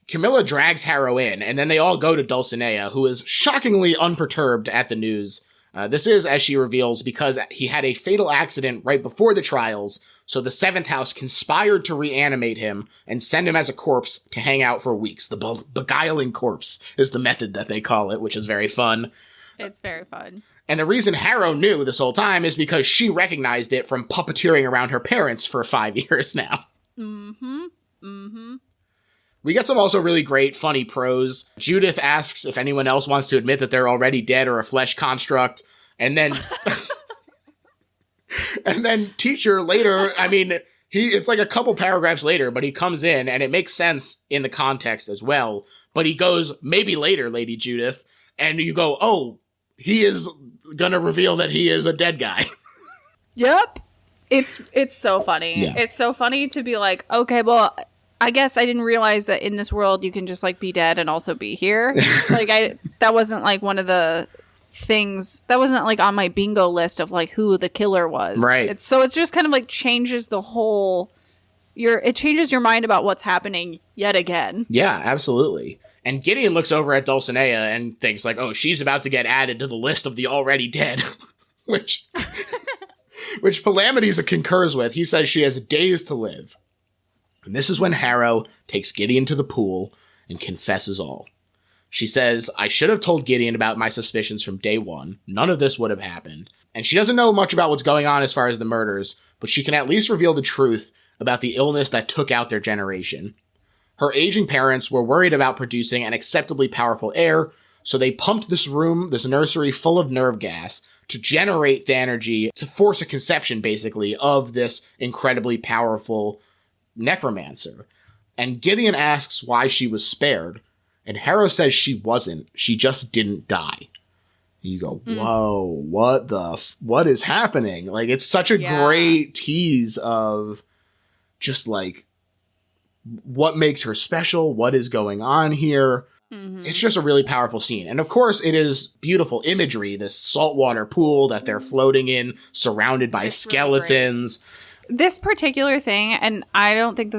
Camilla drags Harrow in, and then they all go to Dulcinea, who is shockingly unperturbed at the news. This is, as she reveals, because he had a fatal accident right before the trials, so the Seventh House conspired to reanimate him and send him as a corpse to hang out for weeks. The beguiling corpse is the method that they call it, which is very fun. It's very fun. And the reason Harrow knew this whole time is because she recognized it from puppeteering around her parents for 5 years now. Mm-hmm. Mm-hmm. We get some also really great, funny prose. Judith asks if anyone else wants to admit that they're already dead or a flesh construct. And then... and then teacher later, I mean, it's like a couple paragraphs later, but he comes in, and it makes sense in the context as well. But he goes, maybe later, Lady Judith. And you go, oh, he is gonna reveal that he is a dead guy. Yep. It's so funny. Yeah. It's so funny to be like, okay, well... I guess I didn't realize that in this world you can just, like, be dead and also be here. That wasn't, like, one of the things, that wasn't, like, on my bingo list of, like, who the killer was. Right. It's just kind of, like, changes the whole, it changes your mind about what's happening yet again. Yeah, absolutely. And Gideon looks over at Dulcinea and thinks, like, oh, she's about to get added to the list of the already dead. which Palamides concurs with. He says she has days to live. And this is when Harrow takes Gideon to the pool and confesses all. She says, I should have told Gideon about my suspicions from day one. None of this would have happened. And she doesn't know much about what's going on as far as the murders, but she can at least reveal the truth about the illness that took out their generation. Her aging parents were worried about producing an acceptably powerful heir, so they pumped this nursery full of nerve gas to generate the energy to force a conception, basically, of this incredibly powerful necromancer. And Gideon asks why she was spared, and Harrow says she wasn't. She just didn't die. And you go, whoa, what is happening? Like, it's such a great tease of just, like, what makes her special, what is going on here. Mm-hmm. It's just a really powerful scene. And of course, it is beautiful imagery, this saltwater pool that they're floating in, surrounded by skeletons. Really, this particular thing, and I think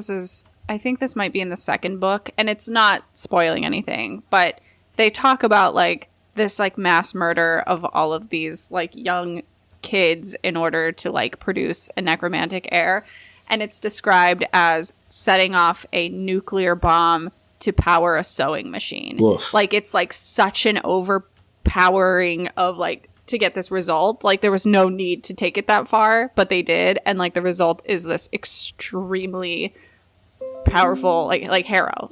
this might be in the second book, and it's not spoiling anything, but they talk about, like, this, like, mass murder of all of these, like, young kids in order to, like, produce a necromantic heir. and it's described as setting off a nuclear bomb to power a sewing machine. Woof. Like, it's like such an overpowering of like to get this result. Like, there was no need to take it that far, but they did, and like the result is this extremely powerful, like Harrow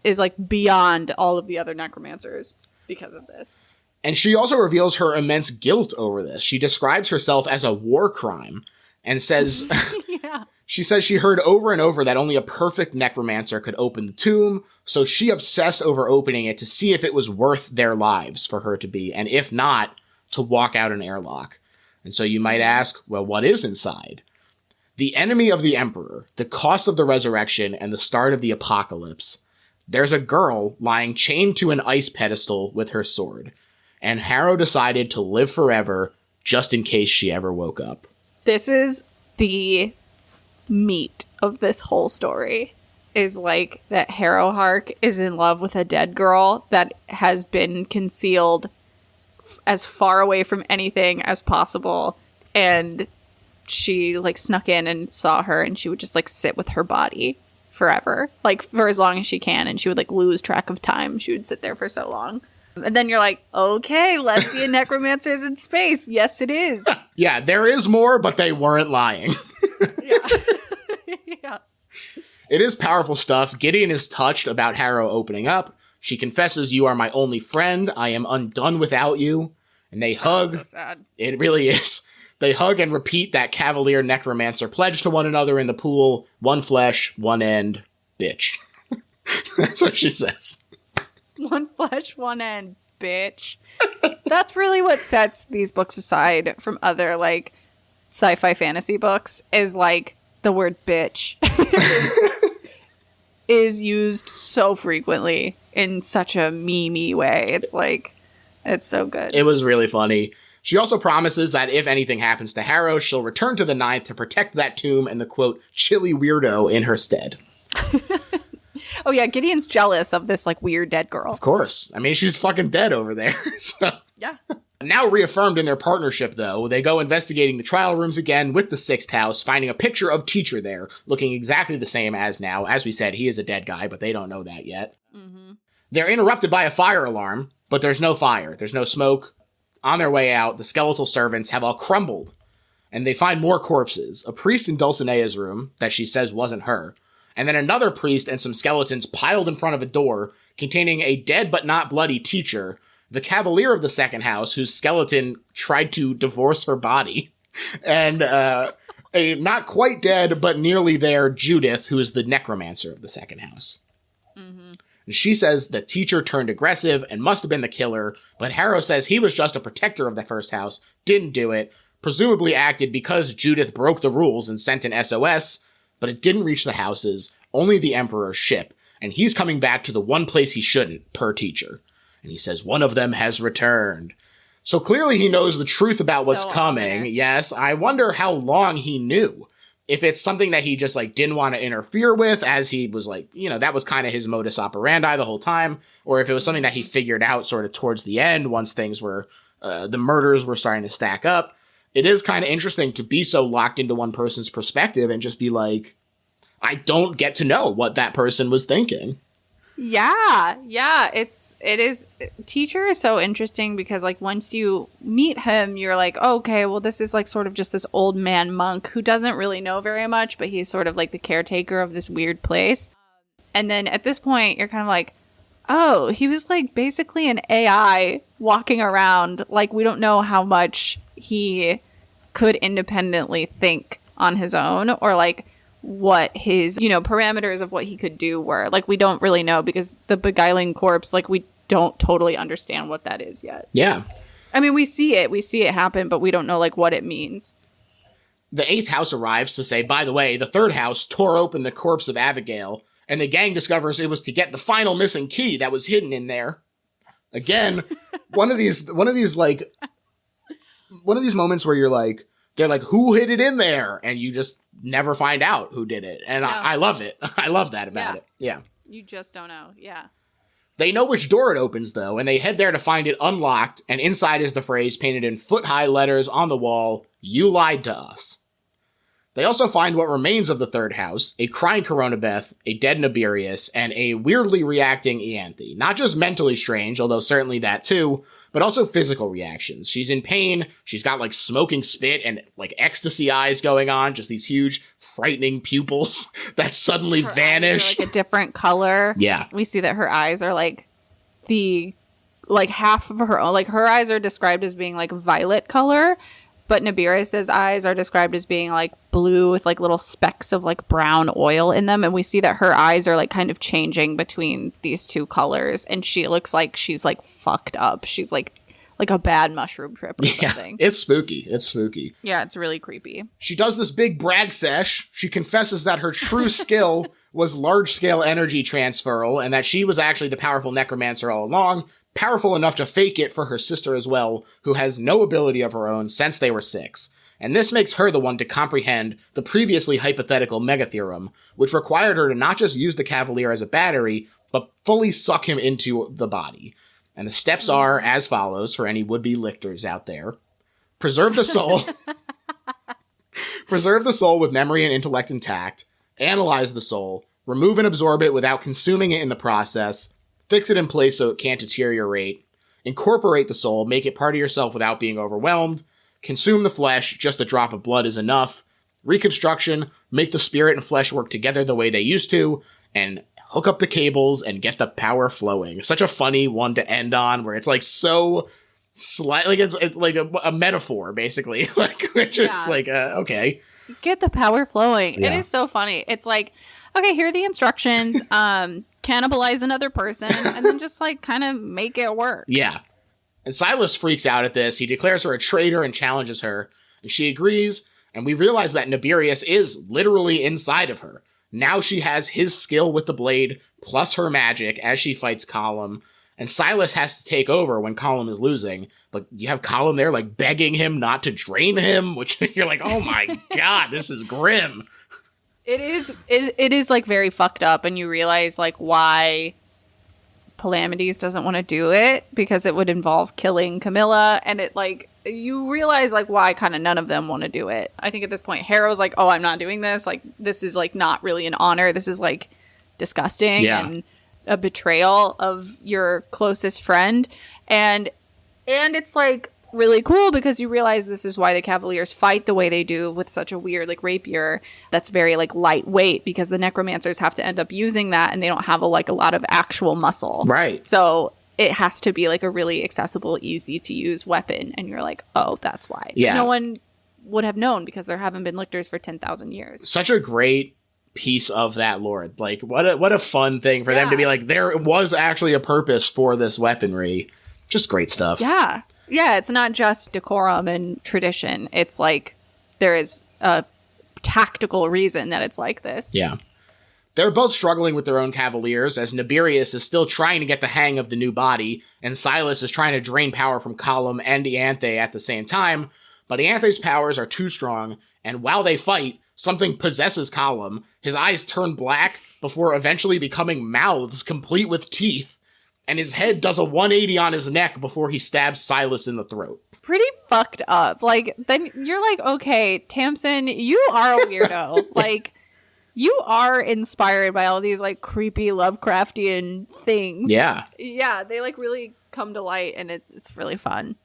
is like beyond all of the other necromancers because of this. And she also reveals her immense guilt over this. She describes herself as a war crime and says, Yeah. She says she heard over and over that only a perfect necromancer could open the tomb, so she obsessed over opening it to see if it was worth their lives for her to be, and if not, to walk out an airlock. And so you might ask, well, what is inside? The enemy of the Emperor, the cost of the resurrection, and the start of the apocalypse. There's a girl lying chained to an ice pedestal with her sword. And Harrow decided to live forever just in case she ever woke up. This is the meat of this whole story, is like that Harrowhark is in love with a dead girl that has been concealed as far away from anything as possible, and she like snuck in and saw her, and she would just like sit with her body forever, like for as long as she can, and she would like lose track of time. She would sit there for so long. And then you're like, okay, lesbian necromancers in space. Yes, it is. Yeah, there is more, but they weren't lying. Yeah. Yeah. It is powerful stuff. Gideon is touched about Harrow opening up. She confesses, "You are my only friend. I am undone without you." And they hug. So sad. It really is. They hug and repeat that Cavalier Necromancer pledge to one another in the pool. One flesh, one end, bitch. That's what she says. One flesh, one end, bitch. That's really what sets these books aside from other, like, sci-fi fantasy books, is, like, the word bitch is used so frequently in such a meme-y way. It's, like, it's so good. It was really funny. She also promises that if anything happens to Harrow, she'll return to the Ninth to protect that tomb and the, quote, chilly weirdo in her stead. Oh, yeah, Gideon's jealous of this, like, weird dead girl. Of course. I mean, she's fucking dead over there. So. Yeah. Now reaffirmed in their partnership, though, they go investigating the trial rooms again with the Sixth House, finding a picture of Teacher there, looking exactly the same as now. As we said, he is a dead guy, but they don't know that yet. Mm-hmm. They're interrupted by a fire alarm, but there's no fire. There's no smoke. On their way out, the skeletal servants have all crumbled, and they find more corpses. A priest in Dulcinea's room that she says wasn't her, and then another priest and some skeletons piled in front of a door containing a dead but not bloody Teacher, the Cavalier of the Second House, whose skeleton tried to divorce her body, and a not quite dead but nearly there Judith, who is the necromancer of the Second House. Mm-hmm. And she says the Teacher turned aggressive and must have been the killer, but Harrow says he was just a protector of the First House, didn't do it, presumably acted because Judith broke the rules and sent an SOS, but it didn't reach the houses, only the Emperor's ship, and he's coming back to the one place he shouldn't, per Teacher. And he says, one of them has returned. So clearly he knows the truth about what's coming. Ominous. Yes, I wonder how long he knew. If it's something that he just, like, didn't want to interfere with, as he was, like, you know, that was kind of his modus operandi the whole time, or if it was something that he figured out sort of towards the end, once things were, the murders were starting to stack up. It is kind of interesting to be so locked into one person's perspective and just be like, I don't get to know what that person was thinking. Yeah, it is. Teacher is so interesting because, like, once you meet him, you're like, oh, okay, well, this is like sort of just this old man monk who doesn't really know very much, but he's sort of like the caretaker of this weird place. And then at this point, you're kind of like, oh, he was like basically an AI walking around. Like, we don't know how much he could independently think on his own, or like what his, you know, parameters of what he could do were. Like, we don't really know because the beguiling corpse, like, we don't totally understand what that is yet. Yeah. I mean, we see it happen, but we don't know, like, what it means. The Eighth House arrives to say, by the way, the Third House tore open the corpse of Abigail, and the gang discovers it was to get the final missing key that was hidden in there. Again, one of these moments where you're like, they're like, who hid it in there? And you just never find out who did it. And I love it. I love that about it. Yeah. You just don't know. Yeah. They know which door it opens, though, and they head there to find it unlocked, and inside is the phrase painted in foot-high letters on the wall, "You lied to us." They also find what remains of the third house, a crying Coronabeth, a dead Nibirius, and a weirdly reacting Ianthe. Not just mentally strange, although certainly that too, but also physical reactions. She's in pain, she's got like smoking spit and like ecstasy eyes going on, just these huge, frightening pupils that suddenly vanish. Like a different color. Yeah. We see that her eyes are like half of her own. Like her eyes are described as being like violet color, but Nibirius's eyes are described as being like blue with like little specks of like brown oil in them. And we see that her eyes are like kind of changing between these two colors. And she looks like she's like fucked up. She's like a bad mushroom trip or something. It's spooky. It's spooky. Yeah, it's really creepy. She does this big brag sesh. She confesses that her true skill was large-scale energy transferal and that she was actually the powerful necromancer all along, powerful enough to fake it for her sister as well, who has no ability of her own since they were 6. And this makes her the one to comprehend the previously hypothetical megatheorem, which required her to not just use the Cavalier as a battery, but fully suck him into the body. And the steps are as follows for any would-be lictors out there. Preserve the soul. Preserve the soul with memory and intellect intact. Analyze the soul. Remove and absorb it without consuming it in the process. Fix it in place so it can't deteriorate. Incorporate the soul. Make it part of yourself without being overwhelmed. Consume the flesh. Just a drop of blood is enough. Reconstruction. Make the spirit and flesh work together the way they used to. And hook up the cables and get the power flowing. Such a funny one to end on, where it's like so slightly, it's like a metaphor, basically. Like, which is like, okay. Get the power flowing. Yeah. It is so funny. It's like, okay, here are the instructions. Cannibalize another person and then just like kind of make it work. Yeah. And Silas freaks out at this. He declares her a traitor and challenges her. And she agrees. And we realize that Nibirius is literally inside of her. Now she has his skill with the blade, plus her magic, as she fights Column. And Silas has to take over when Column is losing. But you have Column there, like, begging him not to drain him, which you're like, oh my god, this is grim. It is, like, very fucked up, and you realize, like, why Palamedes doesn't want to do it, because it would involve killing Camilla, and it, like, you realize, like, why kind of none of them want to do it. I think at this point, Harrow's like, oh, I'm not doing this. Like, this is, like, not really an honor. This is, like, disgusting and a betrayal of your closest friend. And it's, like, really cool because you realize this is why the Cavaliers fight the way they do with such a weird, like, rapier that's very, like, lightweight, because the necromancers have to end up using that and they don't have, a lot of actual muscle. Right. So it has to be like a really accessible, easy to use weapon. And you're like, oh, that's why. Yeah. No one would have known because there haven't been lictors for 10,000 years. Such a great piece of that lore. Like, what a fun thing for them to be like, there was actually a purpose for this weaponry. Just great stuff. Yeah. Yeah, it's not just decorum and tradition. It's like there is a tactical reason that it's like this. Yeah. They're both struggling with their own Cavaliers, as Nibirius is still trying to get the hang of the new body, and Silas is trying to drain power from Column and Ianthe at the same time, but Ianthe's powers are too strong, and while they fight, something possesses Column. His eyes turn black before eventually becoming mouths complete with teeth, and his head does a 180 on his neck before he stabs Silas in the throat. Pretty fucked up. Like, then you're like, okay, Tamsyn, you are a weirdo. Like, you are inspired by all these, like, creepy Lovecraftian things. Yeah. Yeah, they, like, really come to light, and it's really fun.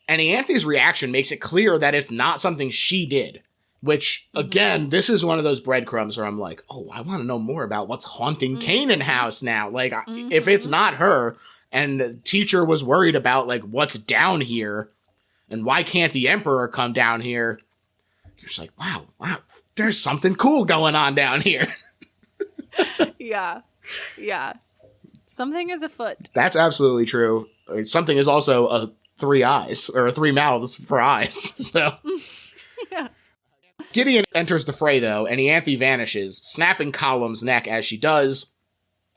And Ianthe's reaction makes it clear that it's not something she did. Which, again, this is one of those breadcrumbs where I'm like, oh, I want to know more about what's haunting Canaan House now. Like, if it's not her, and the teacher was worried about, like, what's down here, and why can't the Emperor come down here? You're just like, wow, there's something cool going on down here. Yeah. Something is afoot. That's absolutely true. Something is also 3 eyes, or 3 mouths for eyes, so... Yeah. Gideon enters the fray, though, and Ianthe vanishes, snapping Column's neck as she does.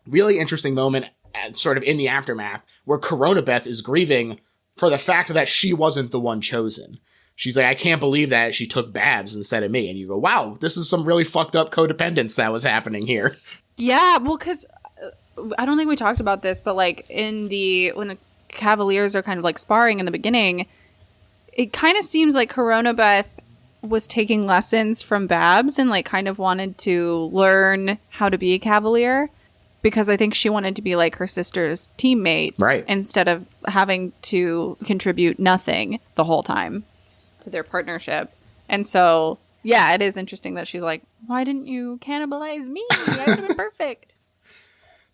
Really interesting moment, sort of in the aftermath, where Coronabeth is grieving for the fact that she wasn't the one chosen. She's like, I can't believe that she took Babs instead of me. And you go, wow, this is some really fucked up codependence that was happening here. Yeah, well, because I don't think we talked about this, but, like, when the Cavaliers are kind of, like, sparring in the beginning, it kind of seems like Coronabeth was taking lessons from Babs and like kind of wanted to learn how to be a Cavalier because I think she wanted to be like her sister's teammate, right? Instead of having to contribute nothing the whole time to their partnership. And so, yeah, it is interesting that she's like, why didn't you cannibalize me? I would have been perfect.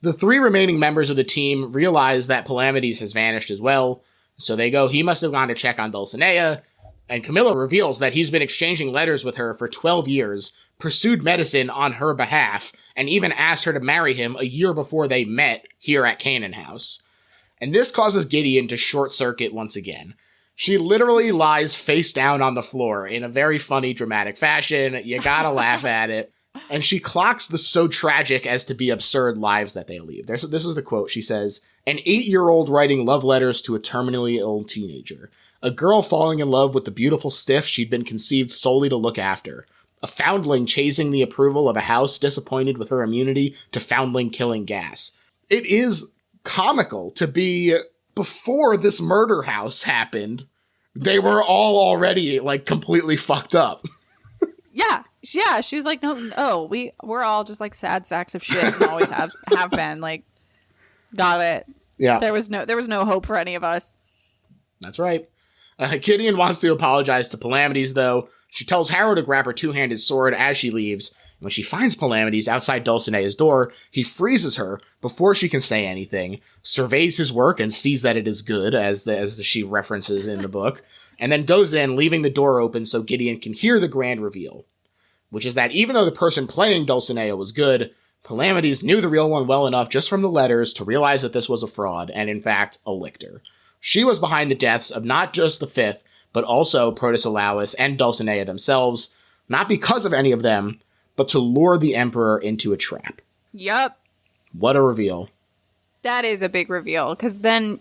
The 3 remaining members of the team realize that Palamedes has vanished as well. So they go, he must have gone to check on Dulcinea. And Camilla reveals that he's been exchanging letters with her for 12 years, pursued medicine on her behalf, and even asked her to marry him a year before they met here at Canaan House. And this causes Gideon to short circuit once again. She literally lies face down on the floor in a very funny, dramatic fashion. You gotta laugh at it. And she clocks the so tragic as to be absurd lives that they lead. This is the quote. She says, "An 8-year-old writing love letters to a terminally ill teenager. A girl falling in love with the beautiful stiff she'd been conceived solely to look after. A foundling chasing the approval of a house disappointed with her immunity to foundling-killing gas." It is comical to be, before this murder house happened, they were all already, like, completely fucked up. Yeah. She was like, no, we're all just like sad sacks of shit and always have been. Like, got it. Yeah. There was no hope for any of us. That's right. Gideon wants to apologize to Palamedes, though. She tells Harrow to grab her 2-handed sword as she leaves. When she finds Palamedes outside Dulcinea's door, he freezes her before she can say anything, surveys his work and sees that it is good, as she references in the book, and then goes in, leaving the door open so Gideon can hear the grand reveal, which is that even though the person playing Dulcinea was good, Palamedes knew the real one well enough just from the letters to realize that this was a fraud, and in fact, a lictor. She was behind the deaths of not just the 5th, but also Protesilaus and Dulcinea themselves, not because of any of them, but to lure the Emperor into a trap. Yup. What a reveal. That is a big reveal, because then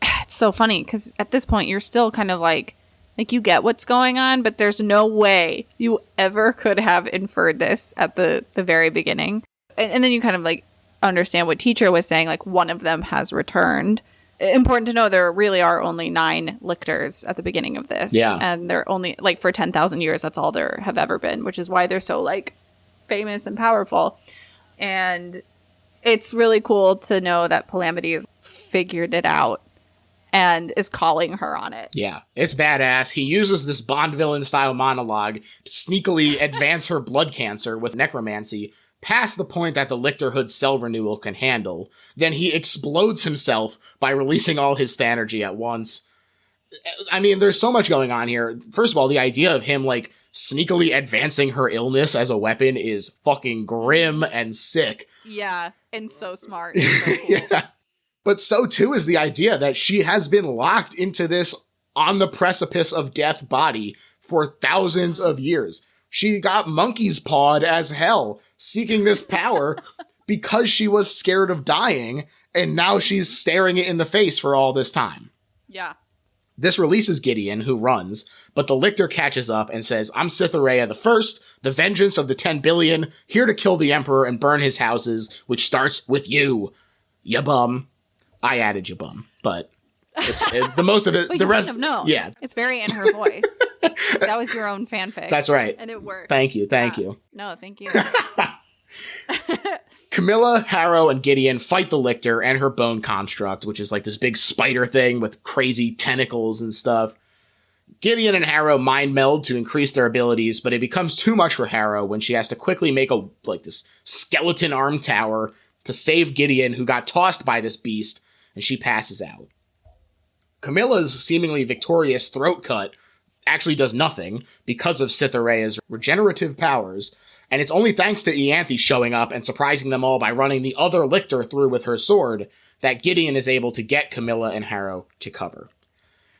it's so funny, because at this point you're still kind of like you get what's going on, but there's no way you ever could have inferred this at the very beginning. And then you kind of like understand what teacher was saying, like one of them has returned. Important to know there really are only 9 lictors at the beginning of this. Yeah. And they're only, like, for 10,000 years, that's all there have ever been, which is why they're so, like, famous and powerful. And it's really cool to know that Palamedes figured it out and is calling her on it. Yeah, it's badass. He uses this Bond villain style monologue to sneakily advance her blood cancer with necromancy past the point that the Lictorhood cell renewal can handle. Then he explodes himself by releasing all his Thanergy at once. I mean, there's so much going on here. First of all, the idea of him, like, sneakily advancing her illness as a weapon is fucking grim and sick. Yeah, and so smart. And so cool. Yeah. But so, too, is the idea that she has been locked into this on the precipice of death body for thousands of years. She got monkey's pawed as hell, seeking this power because she was scared of dying, and now she's staring it in the face for all this time. Yeah. This releases Gideon, who runs, but the lictor catches up and says, "I'm Cytherea the First, the vengeance of the 10 billion, here to kill the Emperor and burn his houses, which starts with you, ya bum." I added ya bum, but the most of it, but the you rest, wouldn't have known. Yeah. It's very in her voice. That was your own fanfic. That's right. And it worked. Thank you. No, thank you. Camilla, Harrow, and Gideon fight the Lictor and her bone construct, which is like this big spider thing with crazy tentacles and stuff. Gideon and Harrow mind meld to increase their abilities, but it becomes too much for Harrow when she has to quickly make this skeleton arm tower to save Gideon, who got tossed by this beast, and she passes out. Camilla's seemingly victorious throat cut actually does nothing because of Cytherea's regenerative powers, and it's only thanks to Ianthe showing up and surprising them all by running the other Lictor through with her sword that Gideon is able to get Camilla and Harrow to cover.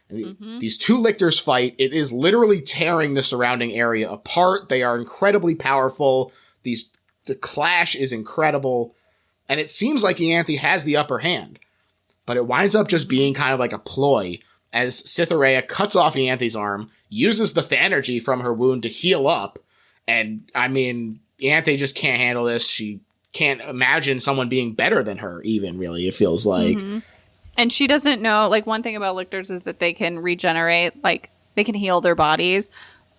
These two Lictors fight. It is literally tearing the surrounding area apart. They are incredibly powerful. The clash is incredible, and it seems like Ianthe has the upper hand. But it winds up just being kind of like a ploy, as Cytherea cuts off Ianthe's arm, uses the Thanergy from her wound to heal up, and, I mean, Ianthe just can't handle this. She can't imagine someone being better than her, even, really, it feels like. Mm-hmm. And she doesn't know, like, one thing about Lictors is that they can regenerate, like, they can heal their bodies.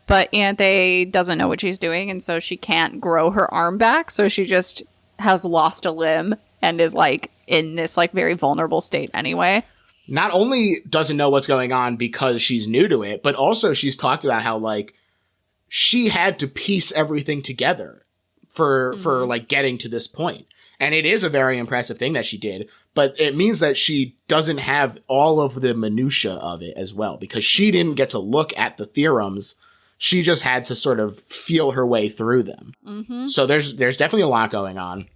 but Anthe doesn't know what she's doing, and so she can't grow her arm back, so she just has lost a limb and is like in this like very vulnerable state anyway. Not only doesn't know what's going on because she's new to it, but also she's talked about how like she had to piece everything together for like getting to this point. And it is a very impressive thing that she did, but it means that she doesn't have all of the minutia of it as well, because she didn't get to look at the theorems. She just had to sort of feel her way through them. So there's definitely a lot going on.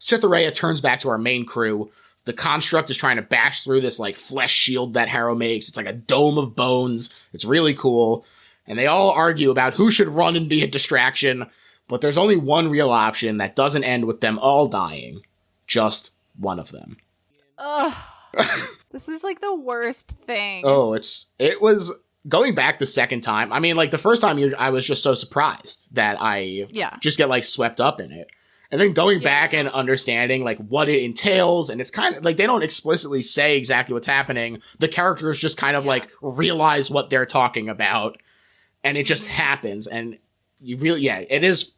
Cytherea turns back to our main crew. The construct is trying to bash through this like flesh shield that Harrow makes. It's like a dome of bones. It's really cool. And they all argue about who should run and be a distraction. But there's only one real option that doesn't end with them all dying. Just one of them. Ugh. This is like the worst thing. Oh, it was going back the second time. I mean, like the first time I was just so surprised that I just get like swept up in it. And then going back and understanding like what it entails, and it's kind of like they don't explicitly say exactly what's happening. The characters just kind of like realize what they're talking about, and it just happens. And you really, it is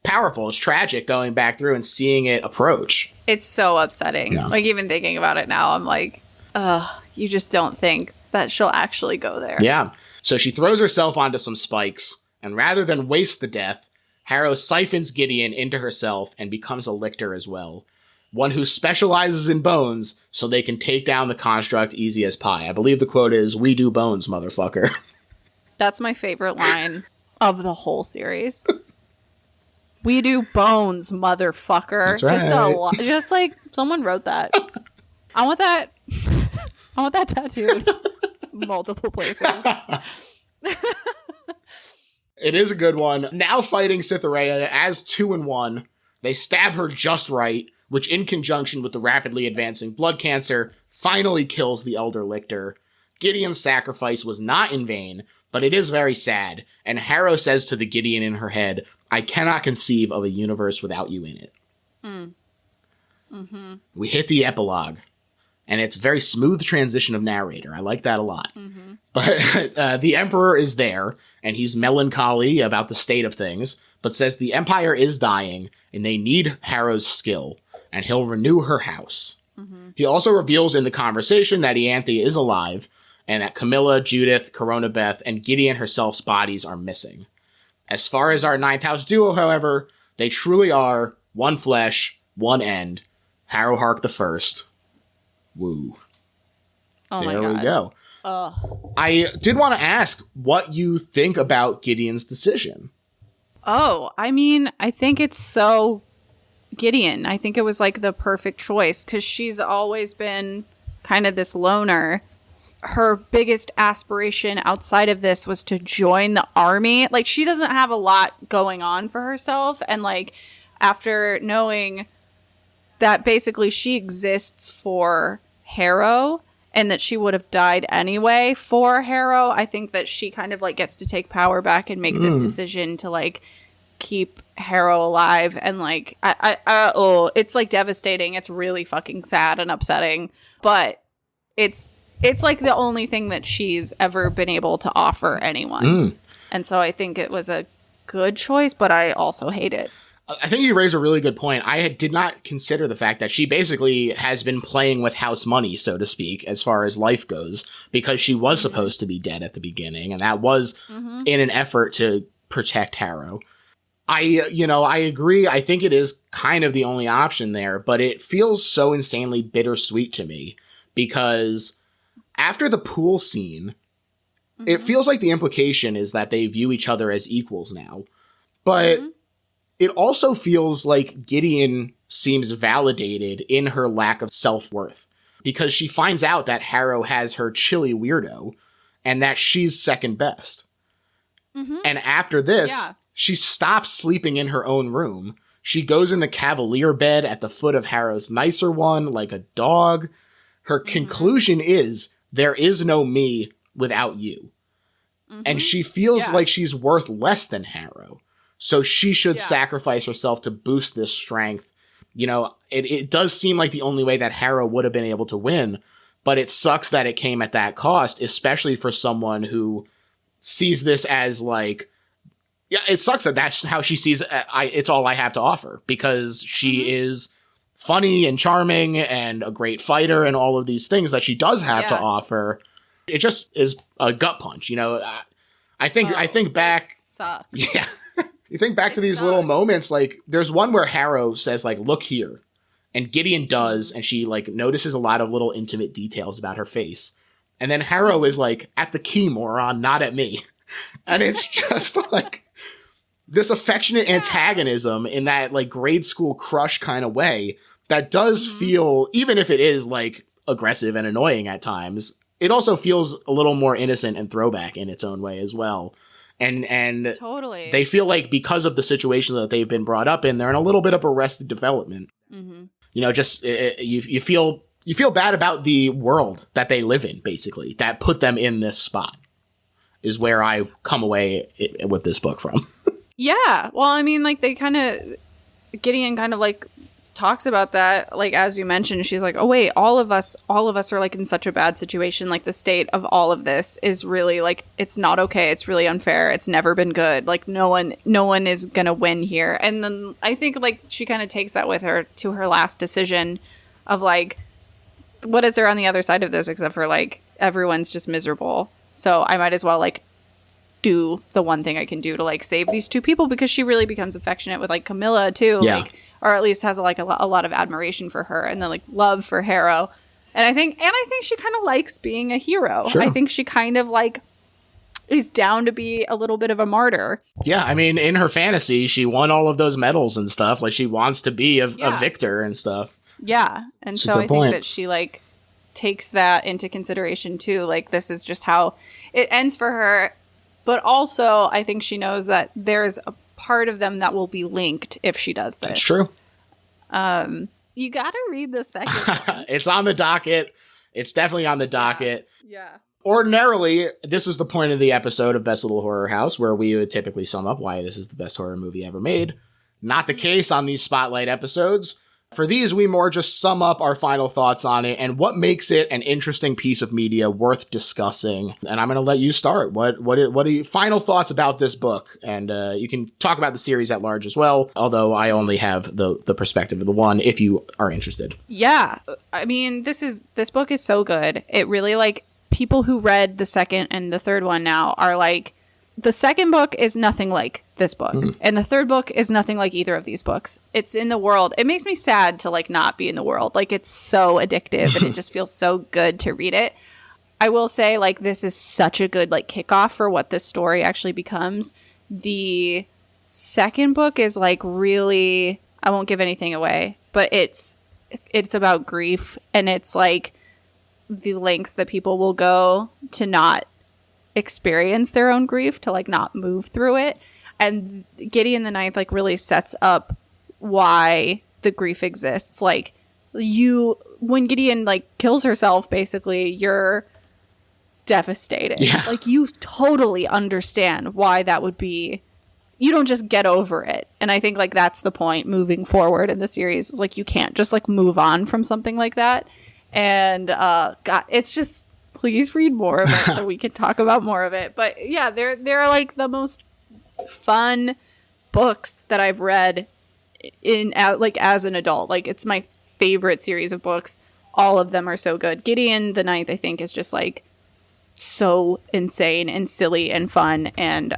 powerful. It's tragic going back through and seeing it approach. It's so upsetting. Yeah. Like even thinking about it now, I'm like, you just don't think that she'll actually go there. Yeah. So she throws herself onto some spikes, and rather than waste the death, Harrow siphons Gideon into herself and becomes a lictor as well. One who specializes in bones so they can take down the construct easy as pie. I believe the quote is, "We do bones, motherfucker." That's my favorite line of the whole series. We do bones, motherfucker. That's right. Just like someone wrote that. I want that. I want that tattooed multiple places. It is a good one. Now fighting Cytherea as 2-1. They stab her just right, which in conjunction with the rapidly advancing blood cancer finally kills the Elder Lictor. Gideon's sacrifice was not in vain, but it is very sad, and Harrow says to the Gideon in her head, "I cannot conceive of a universe without you in it." We hit the epilogue, and it's a very smooth transition of narrator. I like that a lot. But the Emperor is there, and he's melancholy about the state of things, but says the Empire is dying, and they need Harrow's skill, and he'll renew her house. He also reveals in the conversation that Ianthe is alive, and that Camilla, Judith, Corona Beth, and Gideon herself's bodies are missing. As far as our Ninth House duo, however, they truly are one flesh, one end. Harrowhark the First. Woo. Oh there my God. We go. I did want to ask what you think about Gideon's decision. Oh, I mean, I think it's so Gideon. I think it was like the perfect choice because she's always been kind of this loner. Her biggest aspiration outside of this was to join the army. Like, she doesn't have a lot going on for herself. And like, after knowing that basically she exists for Harrow, and that she would have died anyway for Harrow, I think that she kind of like gets to take power back and make this decision to like keep Harrow alive. And like, it's like devastating. It's really fucking sad and upsetting, but it's like the only thing that she's ever been able to offer anyone. And so I think it was a good choice, but I also hate it. I think you raise a really good point. I did not consider the fact that she basically has been playing with house money, so to speak, as far as life goes, because she was supposed to be dead at the beginning, and that was in an effort to protect Harrow. I agree. I think it is kind of the only option there, but it feels so insanely bittersweet to me because after the pool scene, it feels like the implication is that they view each other as equals now, but it also feels like Gideon seems validated in her lack of self-worth because she finds out that Harrow has her chilly weirdo and that she's second best. And after this, she stops sleeping in her own room. She goes in the cavalier bed at the foot of Harrow's nicer one like a dog. Her conclusion is, there is no me without you. And she feels like she's worth less than Harrow. So she should sacrifice herself to boost this strength. You know, it does seem like the only way that Harrow would have been able to win, but it sucks that it came at that cost, especially for someone who sees this as like Yeah, it sucks that that's how she sees it's all I have to offer, because she is funny and charming and a great fighter and all of these things that she does have to offer. It just is a gut punch, you know. I think back. Sucks. Yeah. You think back to these little moments, like there's one where Harrow says like, look here. And Gideon does, and she like notices a lot of little intimate details about her face. And then Harrow is like, at the key, moron, not at me. And it's just like this affectionate antagonism in that like grade school crush kind of way that does feel, even if it is like aggressive and annoying at times, it also feels a little more innocent and throwback in its own way as well. And totally, they feel like because of the situation that they've been brought up in, they're in a little bit of arrested development. You know, just you feel bad about the world that they live in, basically, that put them in this spot, is where I come away with this book from. Yeah. Well, I mean, like Gideon kind of like talks about that, like as you mentioned, she's like, oh wait, all of us are like in such a bad situation. Like the state of all of this is really like, it's not okay. It's really unfair. It's never been good. Like no one is gonna win here. And then I think like she kind of takes that with her to her last decision of like, what is there on the other side of this except for like everyone's just miserable. So I might as well like do the one thing I can do to like save these two people, because she really becomes affectionate with like Camilla too. Yeah. Like, or at least has like a lot of admiration for her, and then like love for Harrow. And I think she kind of likes being a hero. Sure. I think she kind of like is down to be a little bit of a martyr. Yeah, I mean, in her fantasy, she won all of those medals and stuff. Like she wants to be a victor and stuff. Yeah, and so I think that she like takes that into consideration too. Like this is just how it ends for her. But also, I think she knows that there's a part of them that will be linked if she does this. That's true. You gotta read the second. It's on the docket. It's definitely on the docket. Yeah. Ordinarily, this is the point of the episode of Best Little Horror House where we would typically sum up why this is the best horror movie ever made. Not the case on these Spotlight episodes. For these, we more just sum up our final thoughts on it and what makes it an interesting piece of media worth discussing. And I'm going to let you start. What are your final thoughts about this book? And you can talk about the series at large as well, although I only have the perspective of the one if you are interested. Yeah. I mean, this book is so good. It really, like, people who read the second and the third one now are like, the second book is nothing like this book. And the third book is nothing like either of these books. It's in the world. It makes me sad to like not be in the world. Like it's so addictive and it just feels so good to read it. I will say like this is such a good like kickoff for what this story actually becomes. The second book is like really, I won't give anything away, but it's about grief, and it's like the lengths that people will go to not experience their own grief, to like not move through it. And Gideon the Ninth like really sets up why the grief exists. Like when Gideon like kills herself, basically you're devastated. Yeah. Like you totally understand why that would be. You don't just get over it. And I think like that's the point moving forward in the series, is like you can't just like move on from something like that. And God, it's just, please read more of it so we can talk about more of it. But yeah, they're like the most fun books that I've read as an adult. Like it's my favorite series of books. All of them are so good. Gideon the Ninth, I think, is just like so insane and silly and fun, and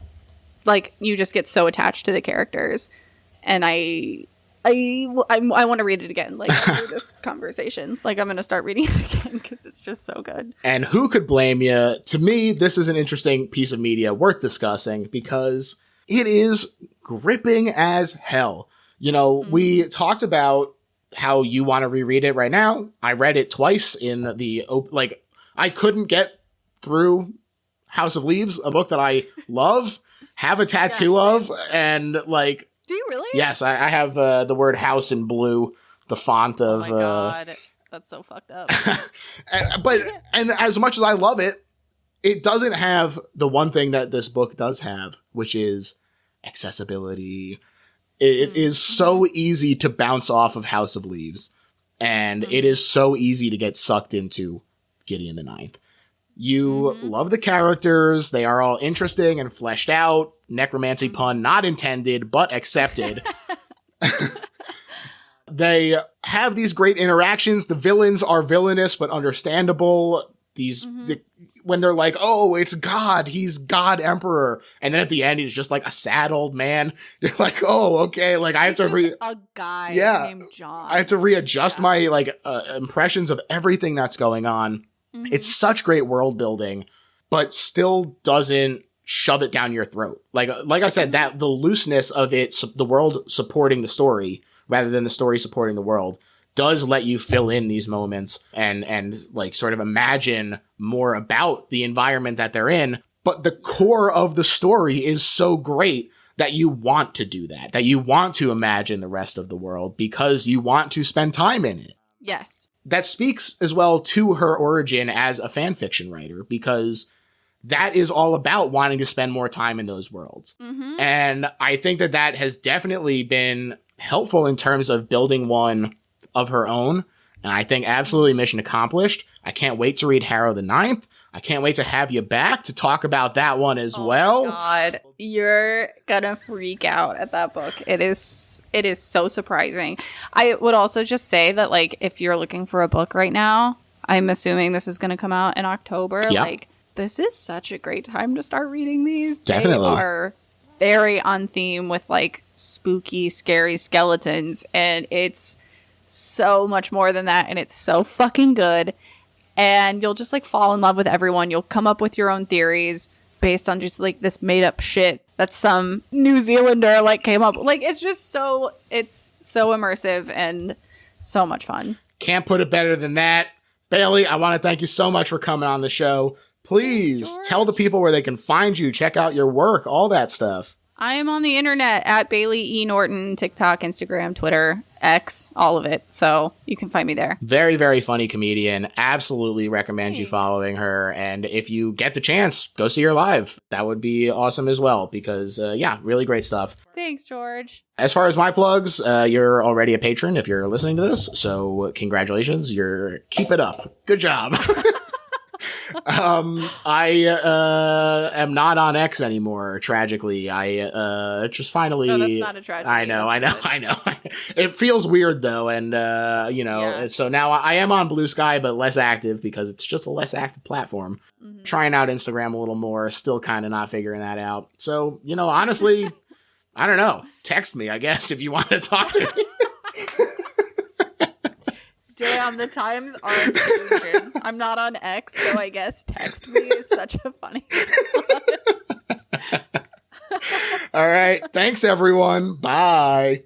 like you just get so attached to the characters. And I want to read it again, like after this conversation. Like I'm going to start reading it again because it's just so good. And who could blame you? To me, this is an interesting piece of media worth discussing because it is gripping as hell. You know, we talked about how you want to reread it right now. I read it twice in the, like, I couldn't get through House of Leaves, a book that I love, have a tattoo of, and like, do you really? yes, I have the word house in blue, the font of... Oh my God, that's so fucked up. and as much as I love it, it doesn't have the one thing that this book does have, which is accessibility. It is so easy to bounce off of House of Leaves, and it is so easy to get sucked into Gideon the Ninth. You love the characters. They are all interesting and fleshed out. necromancy pun not intended, but accepted. They have these great interactions. The villains are villainous, but understandable. When they're like, oh, it's God, he's God Emperor. And then at the end, he's just like a sad old man. You're like, oh, okay. Like, I have to a guy named John. I have to readjust my impressions of everything that's going on. Mm-hmm. It's such great world building, but still doesn't shove it down your throat. Like I said, that the looseness of it, the world supporting the story rather than the story supporting the world, does let you fill in these moments and like sort of imagine more about the environment that they're in. But the core of the story is so great that you want to do that you want to imagine the rest of the world because you want to spend time in it. Yes. That speaks as well to her origin as a fan fiction writer, because that is all about wanting to spend more time in those worlds. Mm-hmm. And I think that has definitely been helpful in terms of building one of her own. And I think absolutely mission accomplished. I can't wait to read Harrow the Ninth. I can't wait to have you back to talk about that one as well. Oh my God, you're gonna freak out at that book. It is so surprising. I would also just say that, like, if you're looking for a book right now, I'm assuming this is gonna come out in October. Yep. Like, this is such a great time to start reading these. Definitely. They are very on theme with like spooky, scary skeletons, and it's so much more than that, and it's so fucking good. And you'll just like fall in love with everyone. You'll come up with your own theories based on just like this made up shit that some New Zealander like came up. Like, it's so immersive and so much fun. Can't put it better than that. Bailey, I want to thank you so much for coming on the show. Please tell the people where they can find you, check out your work, all that stuff. I am on the internet at Bailey E. Norton, TikTok, Instagram, Twitter, X, all of it. So you can find me there. Very, very funny comedian. Absolutely recommend you following her. And if you get the chance, go see her live. That would be awesome as well, because, really great stuff. Thanks, George. As far as my plugs, you're already a patron if you're listening to this. So congratulations. Keep it up. Good job. I am not on X anymore, tragically. I just finally... No, that's not a tragedy. I know. It feels weird, though, and, so now I am on Blue Sky, but less active, because it's just a less active platform. Mm-hmm. Trying out Instagram a little more, still kind of not figuring that out. So, honestly, I don't know. Text me, I guess, if you want to talk to me. Damn, the times are changing. I'm not on X, so I guess text me is such a funny All right. Thanks, everyone. Bye.